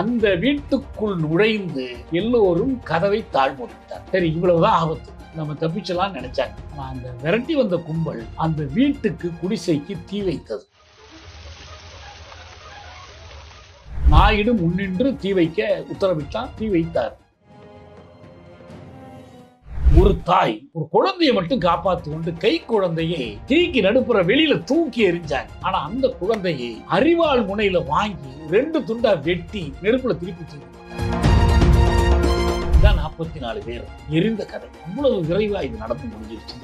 அந்த வீட்டுக்குள் நுழைந்து எல்லோரும் கதவை தாழ்முடித்தார். சரி, இவ்வளவுதான் ஆபத்து, நம்ம தப்பிச்சலாம் நினைச்சாங்க. ஆனா அந்த விரட்டி வந்த கும்பல் அந்த வீட்டுக்கு குடிசைக்கு தீ வைத்தது. நாயுடு முன்னின்று தீ வைக்க உத்தரவிட்டார். தீ வைத்தார். ஒரு தாய் ஒரு குழந்தையை மட்டும் காப்பாத்து கொண்டு கை குழந்தையை தீக்கு நடுப்புற வெளியில தூக்கி எறிஞ்சாங்க. ஆனா அந்த குழந்தையை அரிவாள் முனையில வாங்கி 2 துண்டா வெட்டி நெருப்புல திருப்பி 44 பேர் எரிந்த கதை. அவ்வளவு விரைவா இது நடந்து முடிஞ்சிருச்சு.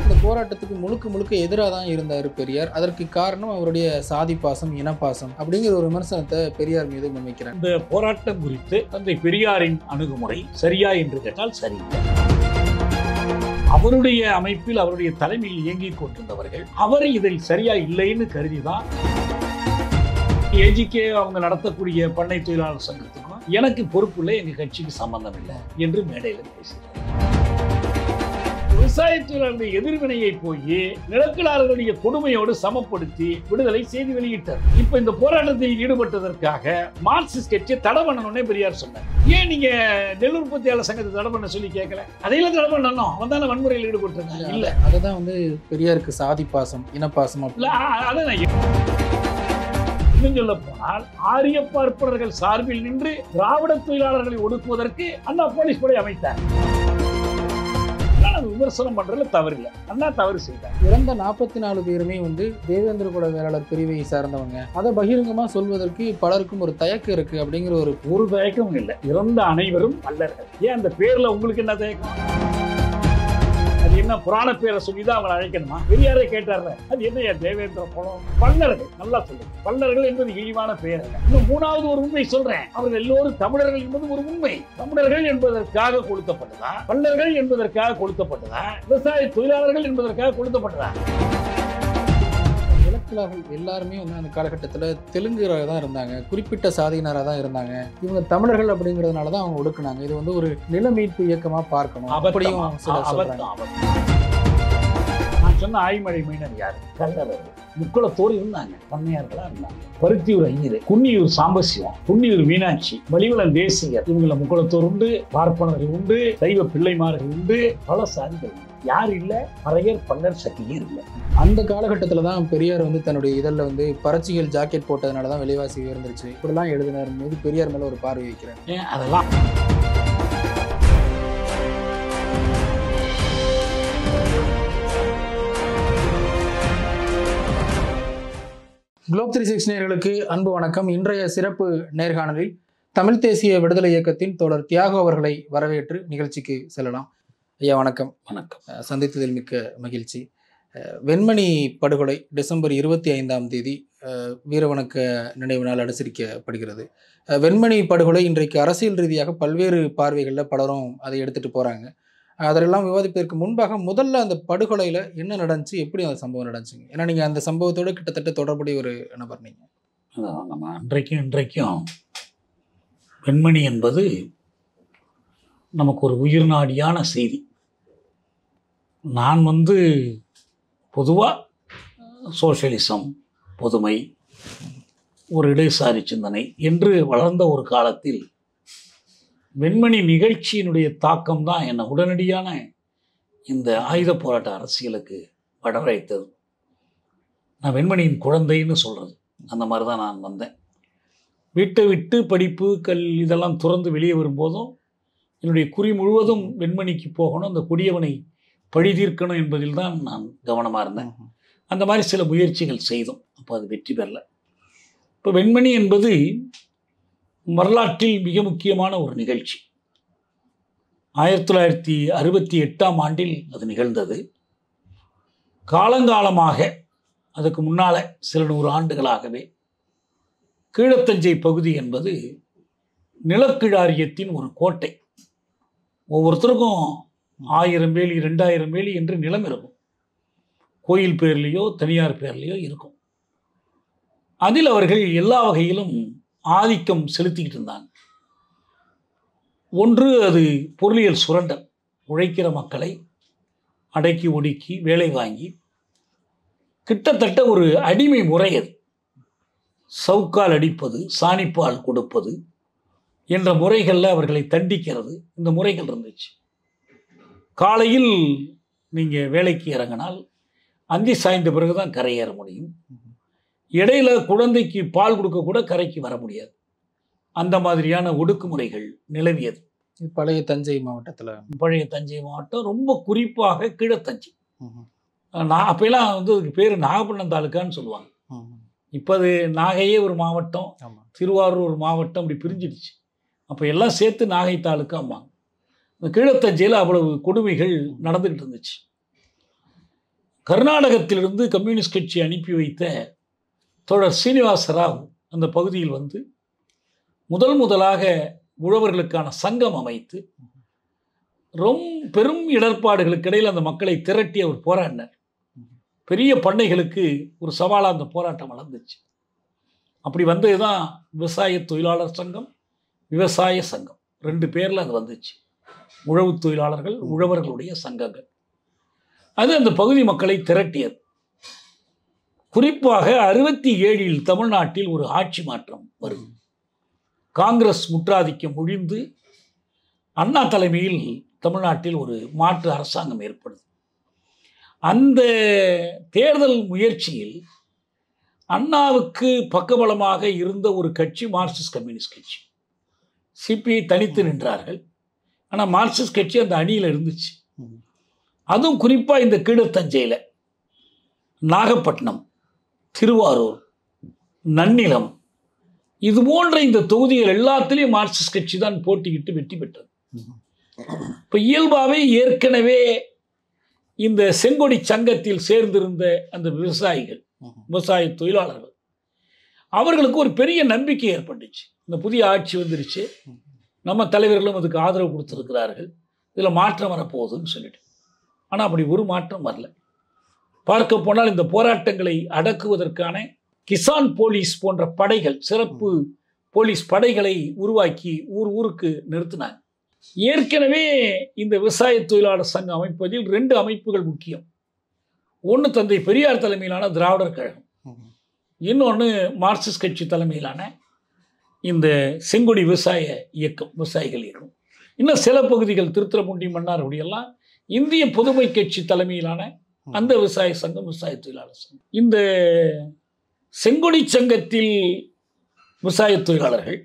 இந்த போராட்டத்துக்கு முழுக்க எதிராக தான் இருந்தார் பெரியார். அதற்கு காரணம் அவருடைய சாதி பாசம், இனப்பாசம் அப்படிங்கிற ஒரு விமர்சனத்தை பெரியார் மீது முன்வைக்கிறார். இந்த போராட்டம் குறித்து தந்தை பெரியாரின் அணுகுமுறை சரியா என்று கேட்டால் சரியில்லை. அவருடைய அமைப்பில் அவருடைய தலைமையில் இயங்கிக் கொண்டிருந்தவர்கள் அவர் இதில் சரியா இல்லைன்னு கருதிதான் ஏஜிகே அவங்க நடத்தக்கூடிய பண்ணை தொழிலாளர் சங்கத்துக்கும் எனக்கு பொறுப்பு இல்லை, எங்க கட்சிக்கு சம்பந்தம் இல்லை என்று மேடையில் பேசுகிறார். விவசாய தொழிலாளர்களுடைய எதிர்வினையை போய் நிலக்கிழார்களுடைய கொடுமையோடு சமப்படுத்தி விடுதலை செய்தி வெளியிட்டார். இப்ப இந்த போராட்டத்தில் ஈடுபட்டதற்காக மார்க்சிஸ்ட் கட்சியை தடை பண்ணணும்னே பெரியார் சொன்னார். ஏன் நீங்க நெல் உற்பத்தியாளர் சங்கத்தை தடை பண்ண சொல்லி கேட்கல? அதையெல்லாம் தடை பண்ணணும். அவன் தானே வன்முறையில் ஈடுபட்டிருக்காங்க. இல்ல, அதுதான் பெரியாருக்கு சாதி பாசம், இனப்பாசம். இன்னும் சொல்ல போனால் ஆரிய பார்ப்பனர்கள் சார்பில் நின்று திராவிட தொழிலாளர்களை ஒடுக்குவதற்கு அண்ணா போலீஸ் படை அமைத்தார். விமர்சனம் பண்றதுல தவறில்லை, அண்ணா தவறு செய்தார். இறந்த 44 பேருமே தேவேந்திர குல வேளாளர் பிரிவை சார்ந்தவங்க. அதை பகிரங்கமா சொல்வதற்கு பலருக்கும் ஒரு தயக்கம் இருக்கு. அப்படிங்கிற ஒரு தயக்கமும் இல்லை. இறந்த அனைவரும் வல்லர்கள். ஏன் அந்த பேர்ல உங்களுக்கு என்ன தயக்கம்? அது என்ன புராண பேரை சொல்லிதான் அவங்களை அழைக்கணுமா? பெரியாரே கேட்டார்ல, அது என்ன தேவேந்திர குலம்? பல்லர்கள். நல்லா சொல்லுங்க, பல்லர்கள் என்பது இழிவான பெயர் அல்ல. இன்னும் 3வது ஒரு உண்மை சொல்றேன். அவர்கள் எல்லோரும் தமிழர்கள் என்பது ஒரு உண்மை. தமிழர்கள் என்பதற்காக கொளுத்தப்பட்டதா? பல்லர்கள் என்பதற்காக கொளுத்தப்பட்டதா? விவசாய தொழிலாளர்கள் என்பதற்காக கொளுத்தப்பட்டதா? இலக்கிழார்கள் எல்லாருமே அந்த காலகட்டத்தில் தெலுங்குராக தான் இருந்தாங்க, குறிப்பிட்ட சாதியினராக தான் இருந்தாங்க. இவங்க தமிழர்கள் அப்படிங்கிறதுனால தான் அவங்க ஒடுக்குனாங்க. இது ஒரு நில மீட்பு இயக்கமா பார்க்கணும். அப்படியும் நான் சொன்ன ஆய்மழை மீனர் யாரு? கல்லர்கள். முக்குளத்தோர் இருந்தாங்க, பண்ணையார்களா இருந்தாங்க. பருத்தியூர் ஐயர், குன்னியூர் சாம்பசிவம், குன்னியூர் மீனாட்சி, வலிவலம் தேசியர், இவங்கள முக்குளத்தோர் உண்டு, பார்ப்பனர்கள் உண்டு, சைவ பிள்ளைமார்கள் உண்டு, பல சாதிகள் உண்டு. யார் இல்ல? பறையர், பல்லர், சத்தியர் இல்லை. அந்த காலகட்டத்தில் தான் பெரியார் தன்னுடைய இதழில் பரட்சிகள் ஜாக்கெட் போட்டதுனால தான் விலைவாசி உயர்ந்துருச்சு இப்படிலாம் எழுதினார் மீது பெரியார் மேல ஒரு பார்வை வைக்கிறேன். அதெல்லாம் குளோப் 360 நேயர்களுக்கு அன்பு வணக்கம். இன்றைய சிறப்பு நேர்காணலில் தமிழ் தேசிய விடுதலை இயக்கத்தின் தோழர் தியாகு அவர்களை வரவேற்று நிகழ்ச்சிக்கு செல்லலாம். ஐயா வணக்கம். வணக்கம். சந்தித்ததில் மிக்க மகிழ்ச்சி. வெண்மணி படுகொலை டிசம்பர் 25ஆம் தேதி வீரவணக்க நினைவு நாள் அனுசரிக்கப்படுகிறது. வெண்மணி படுகொலை இன்றைக்கு அரசியல் ரீதியாக பல்வேறு பார்வைகளில் பலரும் அதை எடுத்துகிட்டு போகிறாங்க. அதெல்லாம் விவாதிப்பதற்கு முன்பாக முதல்ல அந்த படுகொலையில் என்ன நடந்துச்சு, எப்படி அந்த சம்பவம் நடந்துச்சுங்க? ஏன்னா நீங்கள் அந்த சம்பவத்தோடு கிட்டத்தட்ட தொடர்புடைய ஒரு நபர் நீங்கள். நம்ம இன்றைக்கும் வெண்மணி என்பது நமக்கு ஒரு உயிர்நாடியான செய்தி. நான் பொதுவாக சோஷியலிசம், பொதுமை, ஒரு இடதுசாரி சிந்தனை என்று வளர்ந்த ஒரு காலத்தில் வெண்மணி நிகழ்ச்சியினுடைய தாக்கம் தான் என்னை உடனடியான இந்த ஆயுத போராட்ட அரசியலுக்கு வரவழைத்தது. நான் வெண்மணியின் குழந்தைன்னு சொல்கிறது அந்த மாதிரி தான் நான் வந்தேன். வீட்டை விட்டு படிப்பு இதெல்லாம் துறந்து வெளியே வரும்போதும் என்னுடைய குறி முழுவதும் வெண்மணிக்கு போகணும், அந்த கொடியவனை பழி தீர்க்கணும் என்பதில் தான் நான் கவனமாக இருந்தேன். அந்த மாதிரி சில முயற்சிகள் செய்தோம். அப்போ அது வெற்றி பெறல. இப்போ வெண்மணி என்பது வரலாற்றில் மிக முக்கியமான ஒரு நிகழ்ச்சி. 1968ஆம் ஆண்டில் அது நிகழ்ந்தது. காலங்காலமாக அதுக்கு முன்னால் சில 100 ஆண்டுகளாகவே கீழத்தஞ்சை பகுதி என்பது நிலக்கிழாரியத்தின் ஒரு கோட்டை. ஒவ்வொருத்தருக்கும் 1000 வேலி 2000 வேலி என்று நிலம் இருக்கும். கோயில் பேர்லேயோ தனியார் பேர்லேயோ இருக்கும். அதில் அவர்கள் எல்லா வகையிலும் ஆதிக்கம் செலுத்திக்கிட்டு இருந்தாங்க. ஒன்று, அது பொருளியல் சுரண்டல். உழைக்கிற மக்களை அடக்கி ஒடுக்கி வேலை வாங்கி கிட்டத்தட்ட ஒரு அடிமை முறை அது. சவுக்கால் அடிப்பது, சாணிப்பால் கொடுப்பது என்ற முறைகளில் அவர்களை தண்டிக்கிறது, இந்த முறைகள் இருந்துச்சு. காலையில் நீங்கள் வேலைக்கு இறங்கினால் அந்தி சாய்ந்த பிறகு தான் கரையேற முடியும். இடையில குழந்தைக்கு பால் கொடுக்க கூட கரைக்கு வர முடியாது. அந்த மாதிரியான ஒடுக்குமுறைகள் நிலவியது. பழைய தஞ்சை மாவட்டத்தில். பழைய தஞ்சை மாவட்டம், ரொம்ப குறிப்பாக கீழத்தஞ்சை. நான் அப்பெல்லாம் வந்து அதுக்கு பேர் நாகப்பட்டினம் தாலுக்கான்னு சொல்லுவாங்க. இப்போ அது நாகையே ஒரு மாவட்டம், திருவாரூர் ஒரு மாவட்டம், அப்படி பிரிஞ்சிடுச்சு. அப்போ எல்லாம் சேர்த்து நாகை தாலுக்காம்பாங்க. இந்த கீழத்தஞ்சையில் அவ்வளவு கொடுமைகள் நடந்துக்கிட்டு இருந்துச்சு. கர்நாடகத்திலிருந்து கம்யூனிஸ்ட் கட்சி அனுப்பி வைத்த தோழர் சீனிவாச ராவ் அந்த பகுதியில் வந்து முதலாக உழவர்களுக்கான சங்கம் அமைத்து பெரும் இடர்பாடுகளுக்கு இடையில் அந்த மக்களை திரட்டி அவர் போராடினார். பெரிய பண்ணைகளுக்கு ஒரு சவாலாக அந்த போராட்டம் வளர்ந்துச்சு. அப்படி வந்தது தான் விவசாய தொழிலாளர் சங்கம், விவசாய சங்கம், 2 பேரில் அது வந்துச்சு. உழவு தொழிலாளர்கள், உழவர்களுடைய சங்கங்கள். அது அந்த பகுதி மக்களை திரட்டியது. குறிப்பாக 67 தமிழ்நாட்டில் ஒரு ஆட்சி மாற்றம் வருது. காங்கிரஸ் முற்றாதிக்கம் ஒழிந்து அண்ணா தலைமையில் தமிழ்நாட்டில் ஒரு மாற்று அரசாங்கம் ஏற்படுது. அந்த தேர்தல் முயற்சியில் அண்ணாவுக்கு பக்கபலமாக இருந்த ஒரு கட்சி மார்க்சிஸ்ட் கம்யூனிஸ்ட் கட்சி. சிபிஐ தனித்து நின்றார்கள். ஆனால் மார்க்சிஸ்ட் கட்சி அந்த அணியில் இருந்துச்சு. அதுவும் குறிப்பாக இந்த கீழத்தஞ்சையில், நாகப்பட்டினம், திருவாரூர், நன்னிலம், இது போன்ற இந்த தொகுதிகள் எல்லாத்திலையும் மார்க்சிஸ்ட் கட்சி தான் போட்டியிட்டு வெற்றி பெற்றது. இப்போ இயல்பாகவே ஏற்கனவே இந்த செங்கொடி சங்கத்தில் சேர்ந்திருந்த அந்த விவசாயிகள், விவசாய தொழிலாளர்கள், அவர்களுக்கு ஒரு பெரிய நம்பிக்கை ஏற்பட்டுச்சு. இந்த புதிய ஆட்சி வந்துருச்சு, நம்ம தலைவர்களும் அதுக்கு ஆதரவு கொடுத்துருக்கிறார்கள், இதில் மாற்றம் வரப்போகுதுன்னு சொல்லிட்டு. ஆனால் அப்படி ஒரு மாற்றம் வரல. பார்க்க போனால் இந்த போராட்டங்களை அடக்குவதற்கான கிசான் போலீஸ் போன்ற படைகள், சிறப்பு போலீஸ் படைகளை உருவாக்கி ஊருக்கு நிறுத்தினாங்க. ஏற்கனவே இந்த விவசாய தொழிலாளர் சங்கம் அமைப்பதில் 2 அமைப்புகள் முக்கியம். ஒன்று தந்தை பெரியார் தலைமையிலான திராவிடர் கழகம், இன்னொன்று மார்க்சிஸ்ட் கட்சி தலைமையிலான இந்த செங்கொடி விவசாய இயக்கம், விவசாயிகள் இயக்கம். இன்னும் சில பகுதிகள் திருத்துறைப்பூண்டி, மன்னார்குடி எல்லாம் இந்திய பொதுமை கட்சி தலைமையிலான அந்த விவசாய சங்கம், விவசாய தொழிலாளர் சங்கம். இந்த செங்கொடி சங்கத்தில் விவசாய தொழிலாளர்கள்,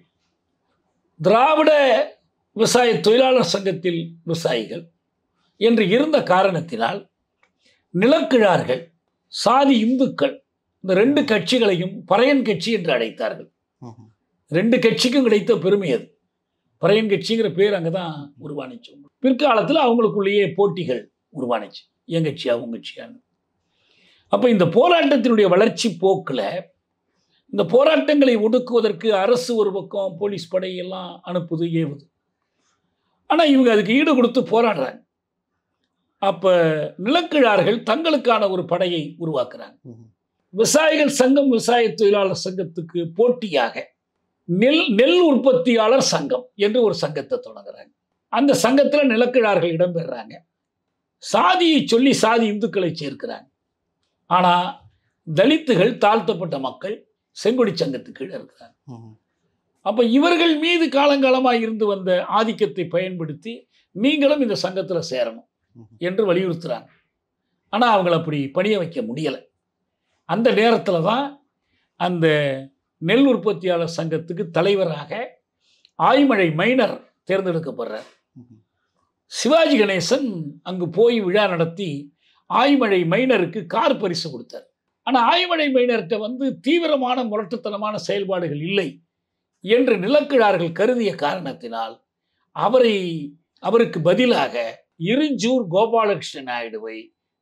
திராவிட விவசாய தொழிலாளர் சங்கத்தில் விவசாயிகள் என்று இருந்த காரணத்தினால் நிலக்கிழார்கள், சாதி இந்துக்கள், இந்த 2 கட்சிகளையும் பறையன் கட்சி என்று அழைத்தார்கள். 2 கட்சிக்கும் கிடைத்த பெருமை அது. பறையன் கட்சிங்கிற பேர் அங்கே தான் உருவானிச்சு. பிற்காலத்தில் அவங்களுக்குள்ளேயே போட்டிகள் உருவானிச்சு, என் கட்சியா உங்க கட்சியான்னு. அப்போ இந்த போராட்டத்தினுடைய வளர்ச்சி போக்கில் இந்த போராட்டங்களை ஒடுக்குவதற்கு அரசு ஒரு பக்கம் போலீஸ் படையெல்லாம் அனுப்புது, ஏவுது. ஆனால் இவங்க அதுக்கு ஈடு கொடுத்து போராடுறாங்க. அப்போ நிலக்கிழார்கள் தங்களுக்கான ஒரு படையை உருவாக்குறாங்க. விவசாயிகள் சங்கம், விவசாய தொழிலாளர் சங்கத்துக்கு போட்டியாக நெல் உற்பத்தியாளர் சங்கம் என்று ஒரு சங்கத்தை தொடங்குறாங்க. அந்த சங்கத்தில் நிலக்கிழார்கள் இடம்பெறாங்க. சாதியை சொல்லி சாதி இந்துக்களை சேர்க்கிறாங்க. ஆனால் தலித்துகள், தாழ்த்தப்பட்ட மக்கள் செங்கொடி சங்கத்துக்கு கீழே இருக்கிறாங்க. அப்போ இவர்கள் மீது காலங்காலமாக இருந்து வந்த ஆதிக்கத்தை பயன்படுத்தி நீங்களும் இந்த சங்கத்தில் சேரணும் என்று வலியுறுத்துகிறாங்க. ஆனால் அவங்கள அப்படி பணிய வைக்க முடியலை. அந்த நேரத்தில் தான் அந்த நெல் உற்பத்தியாளர் சங்கத்துக்கு தலைவராக ஆய்மழை மைனர் தேர்ந்தெடுக்கப்படுறார். சிவாஜி கணேசன் அங்கு போய் விழா நடத்தி ஆய்மழை மைனருக்கு கார் பரிசு கொடுத்தார். ஆனால் ஆய்மழை மைனர்கிட்ட வந்து தீவிரமான முரட்டுத்தனமான செயல்பாடுகள் இல்லை என்று நிலக்கிழார்கள் கருதிய காரணத்தினால் அவருக்கு பதிலாக இருஞ்சூர் கோபாலகிருஷ்ண நாயுடுவை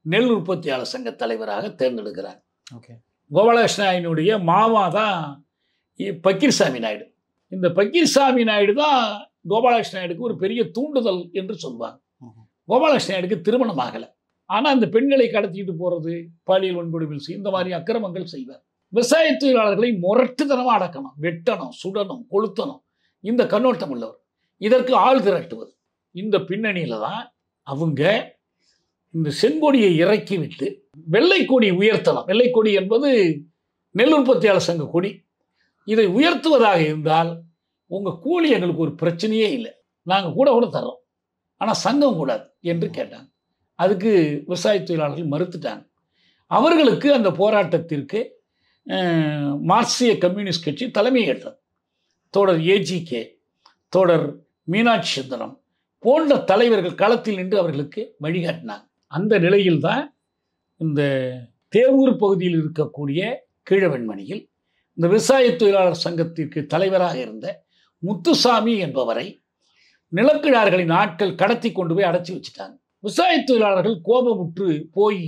நெல் உற்பத்தியாளர் சங்க தலைவராக தேர்ந்தெடுக்கிறார். கோபாலகிருஷ்ண நாயுடைய மாமா தான் பக்கீர்சாமி நாயுடு. இந்த பக்கீர்சாமி நாயுடு தான் கோபாலகிருஷ்ண நாயுடுக்கு ஒரு பெரிய தூண்டுதல் என்று சொல்லுவாங்க. கோபாலகிருஷ்ண நாயுடுக்கு திருமணம் ஆகலை. ஆனால் அந்த பெண்களை கடத்திட்டு போகிறது, பாலியல் வன்கொடுமைகள் செய்யும், இந்த மாதிரி அக்கிரமங்கள் செய்வார். விவசாய தொழிலாளர்களை முரட்டுத்தனமாக அடக்கணும், வெட்டணும், சுடணும், கொளுத்தணும், இந்த கண்ணோட்டம் உள்ளவர். இதற்கு ஆள் திரட்டுவது. இந்த பின்னணியில் தான் அவங்க இந்த செங்கொடியை இறக்கி விட்டு வெள்ளை கொடி உயர்த்தலாம். வெள்ளை கொடி என்பது நெல் உற்பத்தியாளர் சங்க கொடி. இதை உயர்த்துவதாக இருந்தால் உங்கள் கூலி எங்களுக்கு ஒரு பிரச்சனையே இல்லை, நாங்கள் கூட கூட தர்றோம், ஆனால் சங்கம் கூடாது என்று கேட்டாங்க. அதுக்கு விவசாய தொழிலாளர்கள் மறுத்துட்டாங்க. அவர்களுக்கு அந்த போராட்டத்திற்கு மார்க்சிய கம்யூனிஸ்ட் கட்சி தலைமை ஏற்றது. தோழர் ஏஜிகே, தோழர் மீனாட்சி சுந்தரம் போன்ற தலைவர்கள் களத்தில் நின்று அவர்களுக்கு வழிகாட்டினாங்க. அந்த நிலையில்தான் இந்த தேவூர் பகுதியில் இருக்கக்கூடிய கீழவெண்மணியில் இந்த விவசாய தொழிலாளர் சங்கத்திற்கு தலைவராக இருந்த முத்துசாமி என்பவரை நிலக்கிழார்களின் ஆட்கள் கடத்தி கொண்டு போய் அடைச்சி வச்சுட்டாங்க. விவசாய தொழிலாளர்கள் கோபமுற்று போய்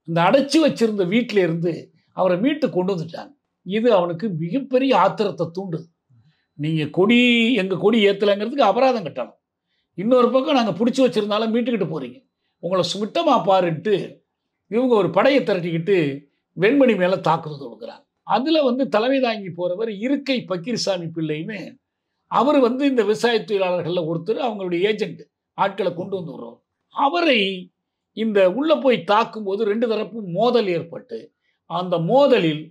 அந்த அடைச்சி வச்சிருந்த வீட்டில இருந்து அவரை மீட்டு கொண்டு வந்துட்டாங்க. இது அவனுக்கு மிகப்பெரிய ஆத்திரத்தை தூண்டுது. நீங்கள் கொடி எங்கள் கொடி ஏற்றலைங்கிறதுக்கு அபராதம் கட்டணும், இன்னொரு பக்கம் நாங்கள் பிடிச்சி வச்சுருந்தாலும் மீட்டுக்கிட்டு போகிறீங்க, உங்களை சுமிட்டமாக பாருன்ட்டு இவங்க ஒரு படையை திரட்டிக்கிட்டு வெண்மணி மேலே தாக்குதல் கொடுக்குறாங்க. அதில் தலைமை தாங்கி போகிறவர் இருக்கை பக்கீர்சாமி பிள்ளைன்னு அவர் இந்த விவசாய தொழிலாளர்களில் ஒருத்தர், அவங்களுடைய ஏஜென்ட், ஆட்களை கொண்டு வந்து வருவார். அவரை இந்த உள்ளே போய் தாக்கும்போது 2 தரப்பும் மோதல் ஏற்பட்டு அந்த மோதலில்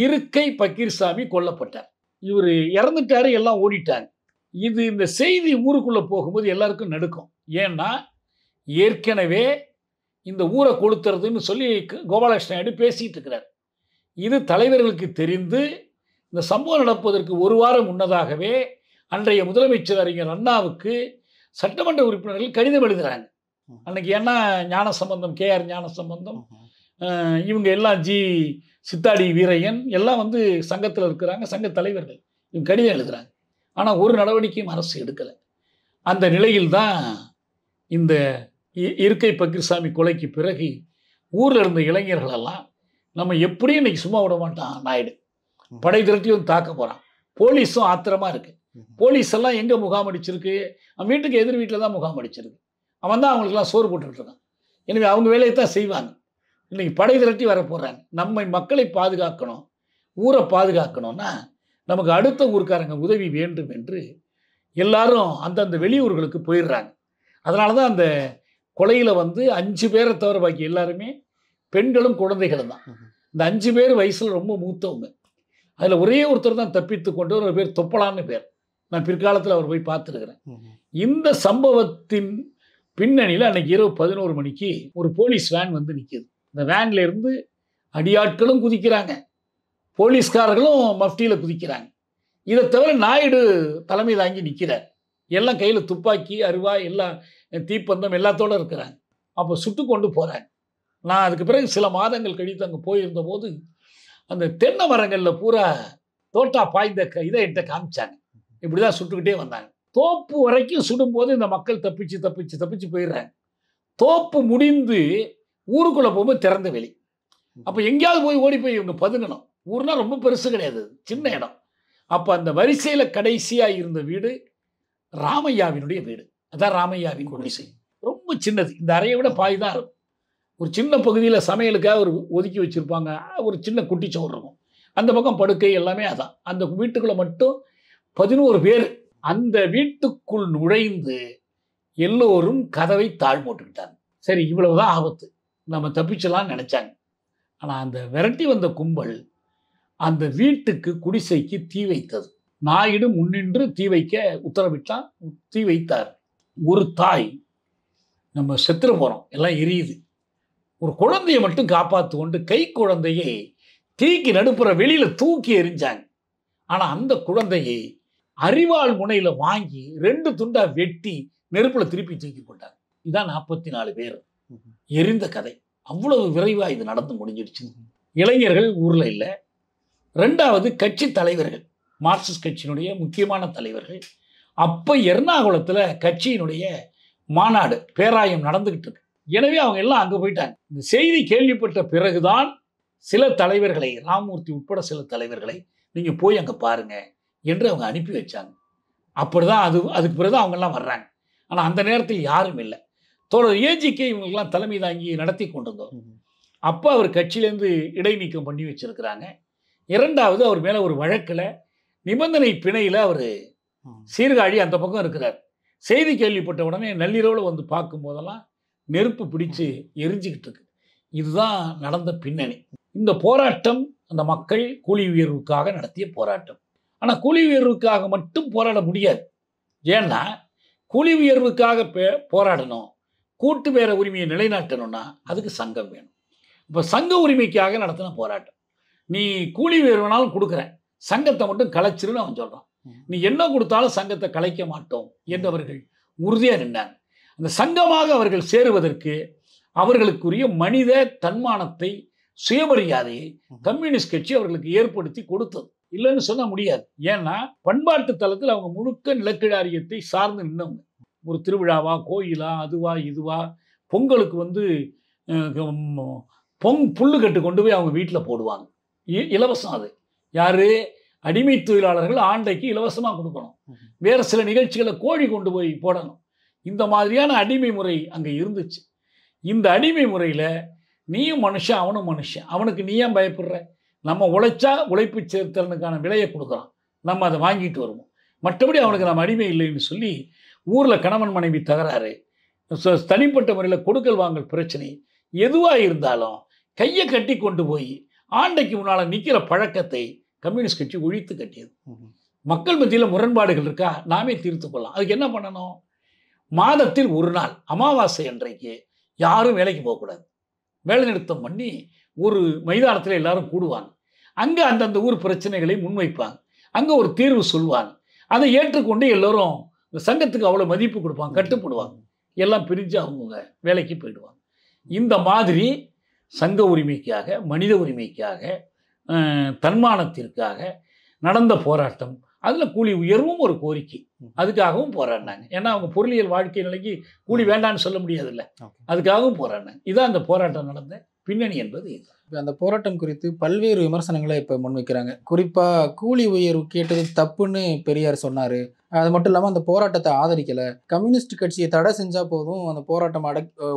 இருக்கை பக்கீர்சாமி கொல்லப்பட்டார். இவர் இறந்துட்டாரு, எல்லாம் ஓடிட்டாங்க. இது இந்த செய்தி ஊருக்குள்ளே போகும்போது எல்லாருக்கும் நடுக்கும். ஏன்னா ஏற்கனவே இந்த ஊரை கொளுத்துறதுன்னு சொல்லி கோபாலகிருஷ்ண நாயுடு பேசிகிட்டு இருக்கிறார். இது தலைவர்களுக்கு தெரிந்து இந்த சம்பவம் நடப்பதற்கு ஒரு வாரம் முன்னதாகவே அன்றைய முதலமைச்சர் அறிஞர் அண்ணாவுக்கு சட்டமன்ற உறுப்பினர்கள் கடிதம் எழுதுகிறாங்க. அன்னைக்கு ஏன்னா ஞானசம்பந்தம், KR ஞானசம்பந்தம், இவங்க எல்லாம் சித்தாடி வீரையன் எல்லாம் சங்கத்தில் இருக்கிறாங்க, சங்க தலைவர்கள். இவங்க கடிதம் எழுதுகிறாங்க. ஆனால் ஒரு நடவடிக்கையும் அரசு எடுக்கலை. அந்த நிலையில்தான் இந்த இருக்கை பக்கீர்சாமி கொலைக்கு பிறகு ஊரில் இருந்த இளைஞர்களெல்லாம் நம்ம எப்படியும் இன்னைக்கு சும்மா விட மாட்டான் நாயுடு, படை திரட்டியும் தாக்க போகிறான், போலீஸும் ஆத்திரமாக இருக்குது, போலீஸ் எல்லாம் எங்கே முகாம் அடிச்சிருக்கு, அவன் வீட்டுக்கு எதிர் வீட்டில் தான் முகாம் அடிச்சிருக்கு, அவன் தான் அவங்களுக்கெல்லாம் சோறு போட்டுருக்கான், எனவே அவங்க வேலையை தான் செய்வாங்க, இன்றைக்கி படை திரட்டி வர போகிறாங்க. நம்ம மக்களை பாதுகாக்கணும், ஊரை பாதுகாக்கணும்னா நமக்கு அடுத்த ஊருக்காரங்க உதவி வேண்டும் என்று எல்லாரும் அந்தந்த வெளியூர்களுக்கு போயிடுறாங்க. அதனால தான் அந்த கொலையில் 5 பேரை தவிர பாக்கி எல்லாருமே பெண்களும் குழந்தைகளும் தான். இந்த 5 பேர் வயசில் ரொம்ப மூத்தவங்க. அதில் ஒரே ஒருத்தர் தான் தப்பித்து கொண்டு, ஒரு பேர் தொப்பலான்னு பேர், நான் பிற்காலத்தில் அவர் போய் பார்த்துருக்கிறேன். இந்த சம்பவத்தின் பின்னணியில் அன்றைக்கி இரவு 11 மணிக்கு ஒரு போலீஸ் வேன் நிற்கிது. இந்த வேன்ல இருந்து அடியாட்களும் குதிக்கிறாங்க, போலீஸ்காரர்களும் மஃப்டியில் குதிக்கிறாங்க. இதை தவிர நாயுடு தலைமை தாங்கி நிற்கிறார். எல்லாம் கையில் துப்பாக்கி, அருவா, எல்லாம் தீப்பந்தம் எல்லாத்தோடு இருக்கிறாங்க. அப்போ சுட்டு கொண்டு போகிறாங்க. நான் அதுக்கு பிறகு சில மாதங்கள் கழித்து அங்கே போயிருந்த போது அந்த தென்னை மரங்களில் பூரா தோட்டா பாய்ந்த இதை என்கிட்ட காமிச்சாங்க. இப்படி தான் சுட்டுக்கிட்டே வந்தாங்க. தோப்பு வரைக்கும் சுடும்போது இந்த மக்கள் தப்பிச்சு போயிடுறாங்க. தோப்பு முடிந்து ஊருக்குள்ளே போகும்போது திறந்த வெளி. அப்போ எங்கேயாவது போய் ஓடி போய் இவங்க பதுங்கணும். ஊர்னா ரொம்ப பெருசு கிடையாது, சின்ன இடம். அப்போ அந்த வரிசையில் கடைசியாக இருந்த வீடு ராமையாவினுடைய வீடு. அதான் ராமையாவின் குடிசை. ரொம்ப சின்னது, இந்த அறையை விட பாய் தான் இருக்கும். ஒரு சின்ன பகுதியில் சமையலுக்காக ஒரு ஒதுக்கி வச்சுருப்பாங்க, ஒரு சின்ன குட்டிச்சோறு இருக்கும். அந்த பக்கம் படுக்கை எல்லாமே அதான். அந்த வீட்டுக்குள்ளே மட்டும் 11 பேர். அந்த வீட்டுக்குள் நுழைந்து எல்லோரும் கதவை தாழ் போட்டுக்கிட்டாங்க. சரி, இவ்வளவுதான் ஆபத்து, நம்ம தப்பிச்சலாம்னு நினச்சாங்க. ஆனால் அந்த விரட்டி வந்த கும்பல் அந்த வீட்டுக்கு, குடிசைக்கு தீ வைத்தது. நாயுடு முன்னின்று தீ வைக்க உத்தரவிட்டான், தீ வைத்தார். ஒரு தாய், நம்ம செத்துற போகிறோம், எல்லாம் எரியுது, ஒரு குழந்தையை மட்டும் காப்பாற்று கொண்டு கை குழந்தையை தீக்கு நடுப்புற வெளியில் தூக்கி எறிஞ்சாங்க. ஆனால் அந்த குழந்தையை அரிவாள் முனையில் வாங்கி 2 துண்டா வெட்டி நெருப்பில் திருப்பி தூக்கி போட்டாங்க. இதான் 44 பேர் எரிந்த கதை. அவ்வளவு விரைவாக இது நடந்து முடிஞ்சிடுச்சு. இளைஞர்கள் ஊரில் இல்லை. 2வது கட்சி தலைவர்கள், மார்க்சிஸ்ட் கட்சியினுடைய முக்கியமான தலைவர்கள். அப்போ எர்ணாகுளத்தில் கட்சியினுடைய மாநாடு, பேராயம் நடந்துக்கிட்டு இருக்கு. எனவே அவங்க எல்லாம் அங்கே போயிட்டாங்க. இந்த செய்தி கேள்விப்பட்ட பிறகுதான் சில தலைவர்களை, ராமமூர்த்தி உட்பட சில தலைவர்களை, நீங்கள் போய் அங்கே பாருங்க என்று அவங்க அனுப்பி வச்சாங்க. அப்படிதான் அதுக்கு பிறகு தான் அவங்கெல்லாம் வர்றாங்க. ஆனால் அந்த நேரத்தில் யாரும் இல்லை. தோழர் ஏஜிகே இவங்களுக்கெல்லாம் தலைமை தாங்கி நடத்தி கொண்டு வந்தோம். அப்போ அவர் கட்சியிலேருந்து இடைநீக்கம் பண்ணி வச்சிருக்கிறாங்க. 2வது அவர் மேலே ஒரு வழக்கில் நிபந்தனை பிணையில் அவர் சீர்காழி அந்த பக்கம் இருக்கிறார். செய்தி கேள்விப்பட்ட உடனே நள்ளிரவில் பார்க்கும் போதெல்லாம் நெருப்பு பிடிச்சு எரிஞ்சிக்கிட்டு இருக்கு. இதுதான் நடந்த பின்னணி. இந்த போராட்டம் அந்த மக்கள் கூலி உயர்வுக்காக நடத்திய போராட்டம். ஆனால் கூலி உயர்வுக்காக மட்டும் போராட முடியாது. ஏன்னா கூலி உயர்வுக்காக போராடணும், கூட்டு பேர உரிமையை நிலைநாட்டணும்னா அதுக்கு சங்கம் வேணும். இப்போ சங்க உரிமைக்காக நடத்தின போராட்டம். நீ கூலி உயர்வுனாலும் கொடுக்குறேன், சங்கத்தை மட்டும் கலைச்சிருன்னு அவன் சொல்கிறான். நீ என்ன கொடுத்தாலும் சங்கத்தை கலைக்க மாட்டோம் என்று அவர்கள் உறுதியாக நின்றாங்க. அந்த சங்கமாக அவர்கள் சேருவதற்கு அவர்களுக்குரிய மனித தன்மானத்தை, சுயமரியாதையை கம்யூனிஸ்ட் கட்சி அவர்களுக்கு ஏற்படுத்தி கொடுத்தது. இல்லைன்னு சொல்ல முடியாது. ஏன்னா பண்பாட்டு தளத்தில் அவங்க முழுக்க நிலக்கிழாரியத்தை சார்ந்து நின்றவங்க. ஒரு திருவிழாவா, கோயிலா, அதுவா இதுவா, பொங்கலுக்கு வந்து புல்லு கட்டு கொண்டு போய் அவங்க வீட்டில் போடுவாங்க, இலவசம். அது யாரு? அடிமை தொழிலாளர்கள் ஆண்டைக்கு இலவசமாக கொடுக்கணும். வேறு சில நிகழ்ச்சிகளை கோழி கொண்டு போய் போடணும். இந்த மாதிரியான அடிமை முறை அங்கே இருந்துச்சு. இந்த அடிமை முறையில் நீயும் மனுஷன், அவனும் மனுஷன். அவனுக்கு நீ ஏன் பயப்படுற? நம்ம உழைச்சா உழைப்பு சேர்த்தலனுக்கான விலையை கொடுக்குறான், நம்ம அதை வாங்கிட்டு வருவோம். மற்றபடி அவனுக்கு நம்ம அடிமை இல்லைன்னு சொல்லி ஊரில் கணவன் மனைவி தகராறு, தனிப்பட்ட முறையில் கொடுக்கல் வாங்கல் பிரச்சனை எதுவாக இருந்தாலும் கையை கட்டி கொண்டு போய் ஆண்டைக்கு முன்னால் நிற்கிற பழக்கத்தை கம்யூனிஸ்ட் கட்சி ஒழித்து கட்டியது. மக்கள் மத்தியில் முரண்பாடுகள் இருக்கா, நாமே தீர்த்து கொள்ளலாம். அதுக்கு என்ன பண்ணணும்? மாதத்தில் ஒரு நாள் அமாவாசை அன்றைக்கு யாரும் வேலைக்கு போகக்கூடாது. வேலை நிறுத்தம் பண்ணி ஒரு மைதானத்தில் எல்லாரும் கூடுவாங்க. அங்கே அந்தந்த ஊர் பிரச்சனைகளை முன்வைப்பாங்க. அங்கே ஒரு தீர்வு சொல்லுவாங்க. அதை ஏற்றுக்கொண்டு எல்லோரும் இந்த சங்கத்துக்கு அவ்வளோ மதிப்பு கொடுப்பாங்க, கட்டுப்படுவாங்க. எல்லாம் பிரிஞ்சு அவங்கவுங்க வேலைக்கு போயிடுவாங்க. இந்த மாதிரி சங்க உரிமைக்காக, மனித உரிமைக்காக, தன்மானத்திற்காக நடந்த போராட்டம். அதில் கூலி உயர்வும் ஒரு கோரிக்கை. அதுக்காகவும் போராடினாங்க. ஏன்னா அவங்க பொருளியல் வாழ்க்கை நிலைக்கு கூலி வேண்டான்னு சொல்ல முடியாதுல்ல, அதுக்காகவும் போராடினாங்க. இதான் அந்த போராட்டம் நடந்த பின்னணி என்பது இது. அந்த போராட்டம் குறித்து பல்வேறு விமர்சனங்களை இப்போ முன்வைக்கிறாங்க. குறிப்பாக கூலி உயர்வு கேட்டது தப்புன்னு பெரியார் சொன்னார். அது மட்டும் இல்லாமல் அந்த போராட்டத்தை ஆதரிக்கலை. கம்யூனிஸ்ட் கட்சியை தடை செஞ்சால் போதும் அந்த போராட்டம்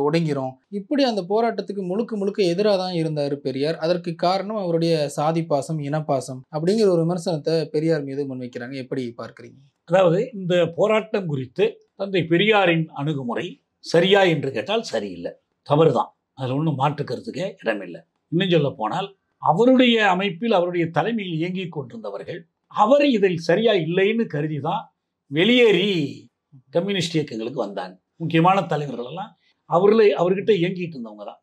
ஒடுங்கிரும். இப்படி அந்த போராட்டத்துக்கு முழுக்க முழுக்க எதிராக தான் இருந்தார் பெரியார். அதற்கு காரணம் அவருடைய சாதி பாசம், இனப்பாசம் அப்படிங்கிற ஒரு விமர்சனத்தை பெரியார் மீது முன்வைக்கிறாங்க. எப்படி பார்க்குறீங்க? அதாவது இந்த போராட்டம் குறித்து தந்தை பெரியாரின் அணுகுமுறை சரியா என்று கேட்டால் சரியில்லை, தவறு தான். அதில் ஒன்றும் மாற்றுக்கிறதுக்கே இடமில்லை. இன்னும் சொல்ல போனால் அவருடைய அமைப்பில், அவருடைய தலைமையில் இயங்கி கொண்டிருந்தவர்கள் அவர் இதில் சரியா இல்லைன்னு கருதி தான் வெளியேறி கம்யூனிஸ்ட் இயக்கங்களுக்கு வந்தாங்க. முக்கியமான தலைவர்கள் எல்லாம் அவர்கிட்ட இயங்கிட்டு இருந்தவங்க தான்.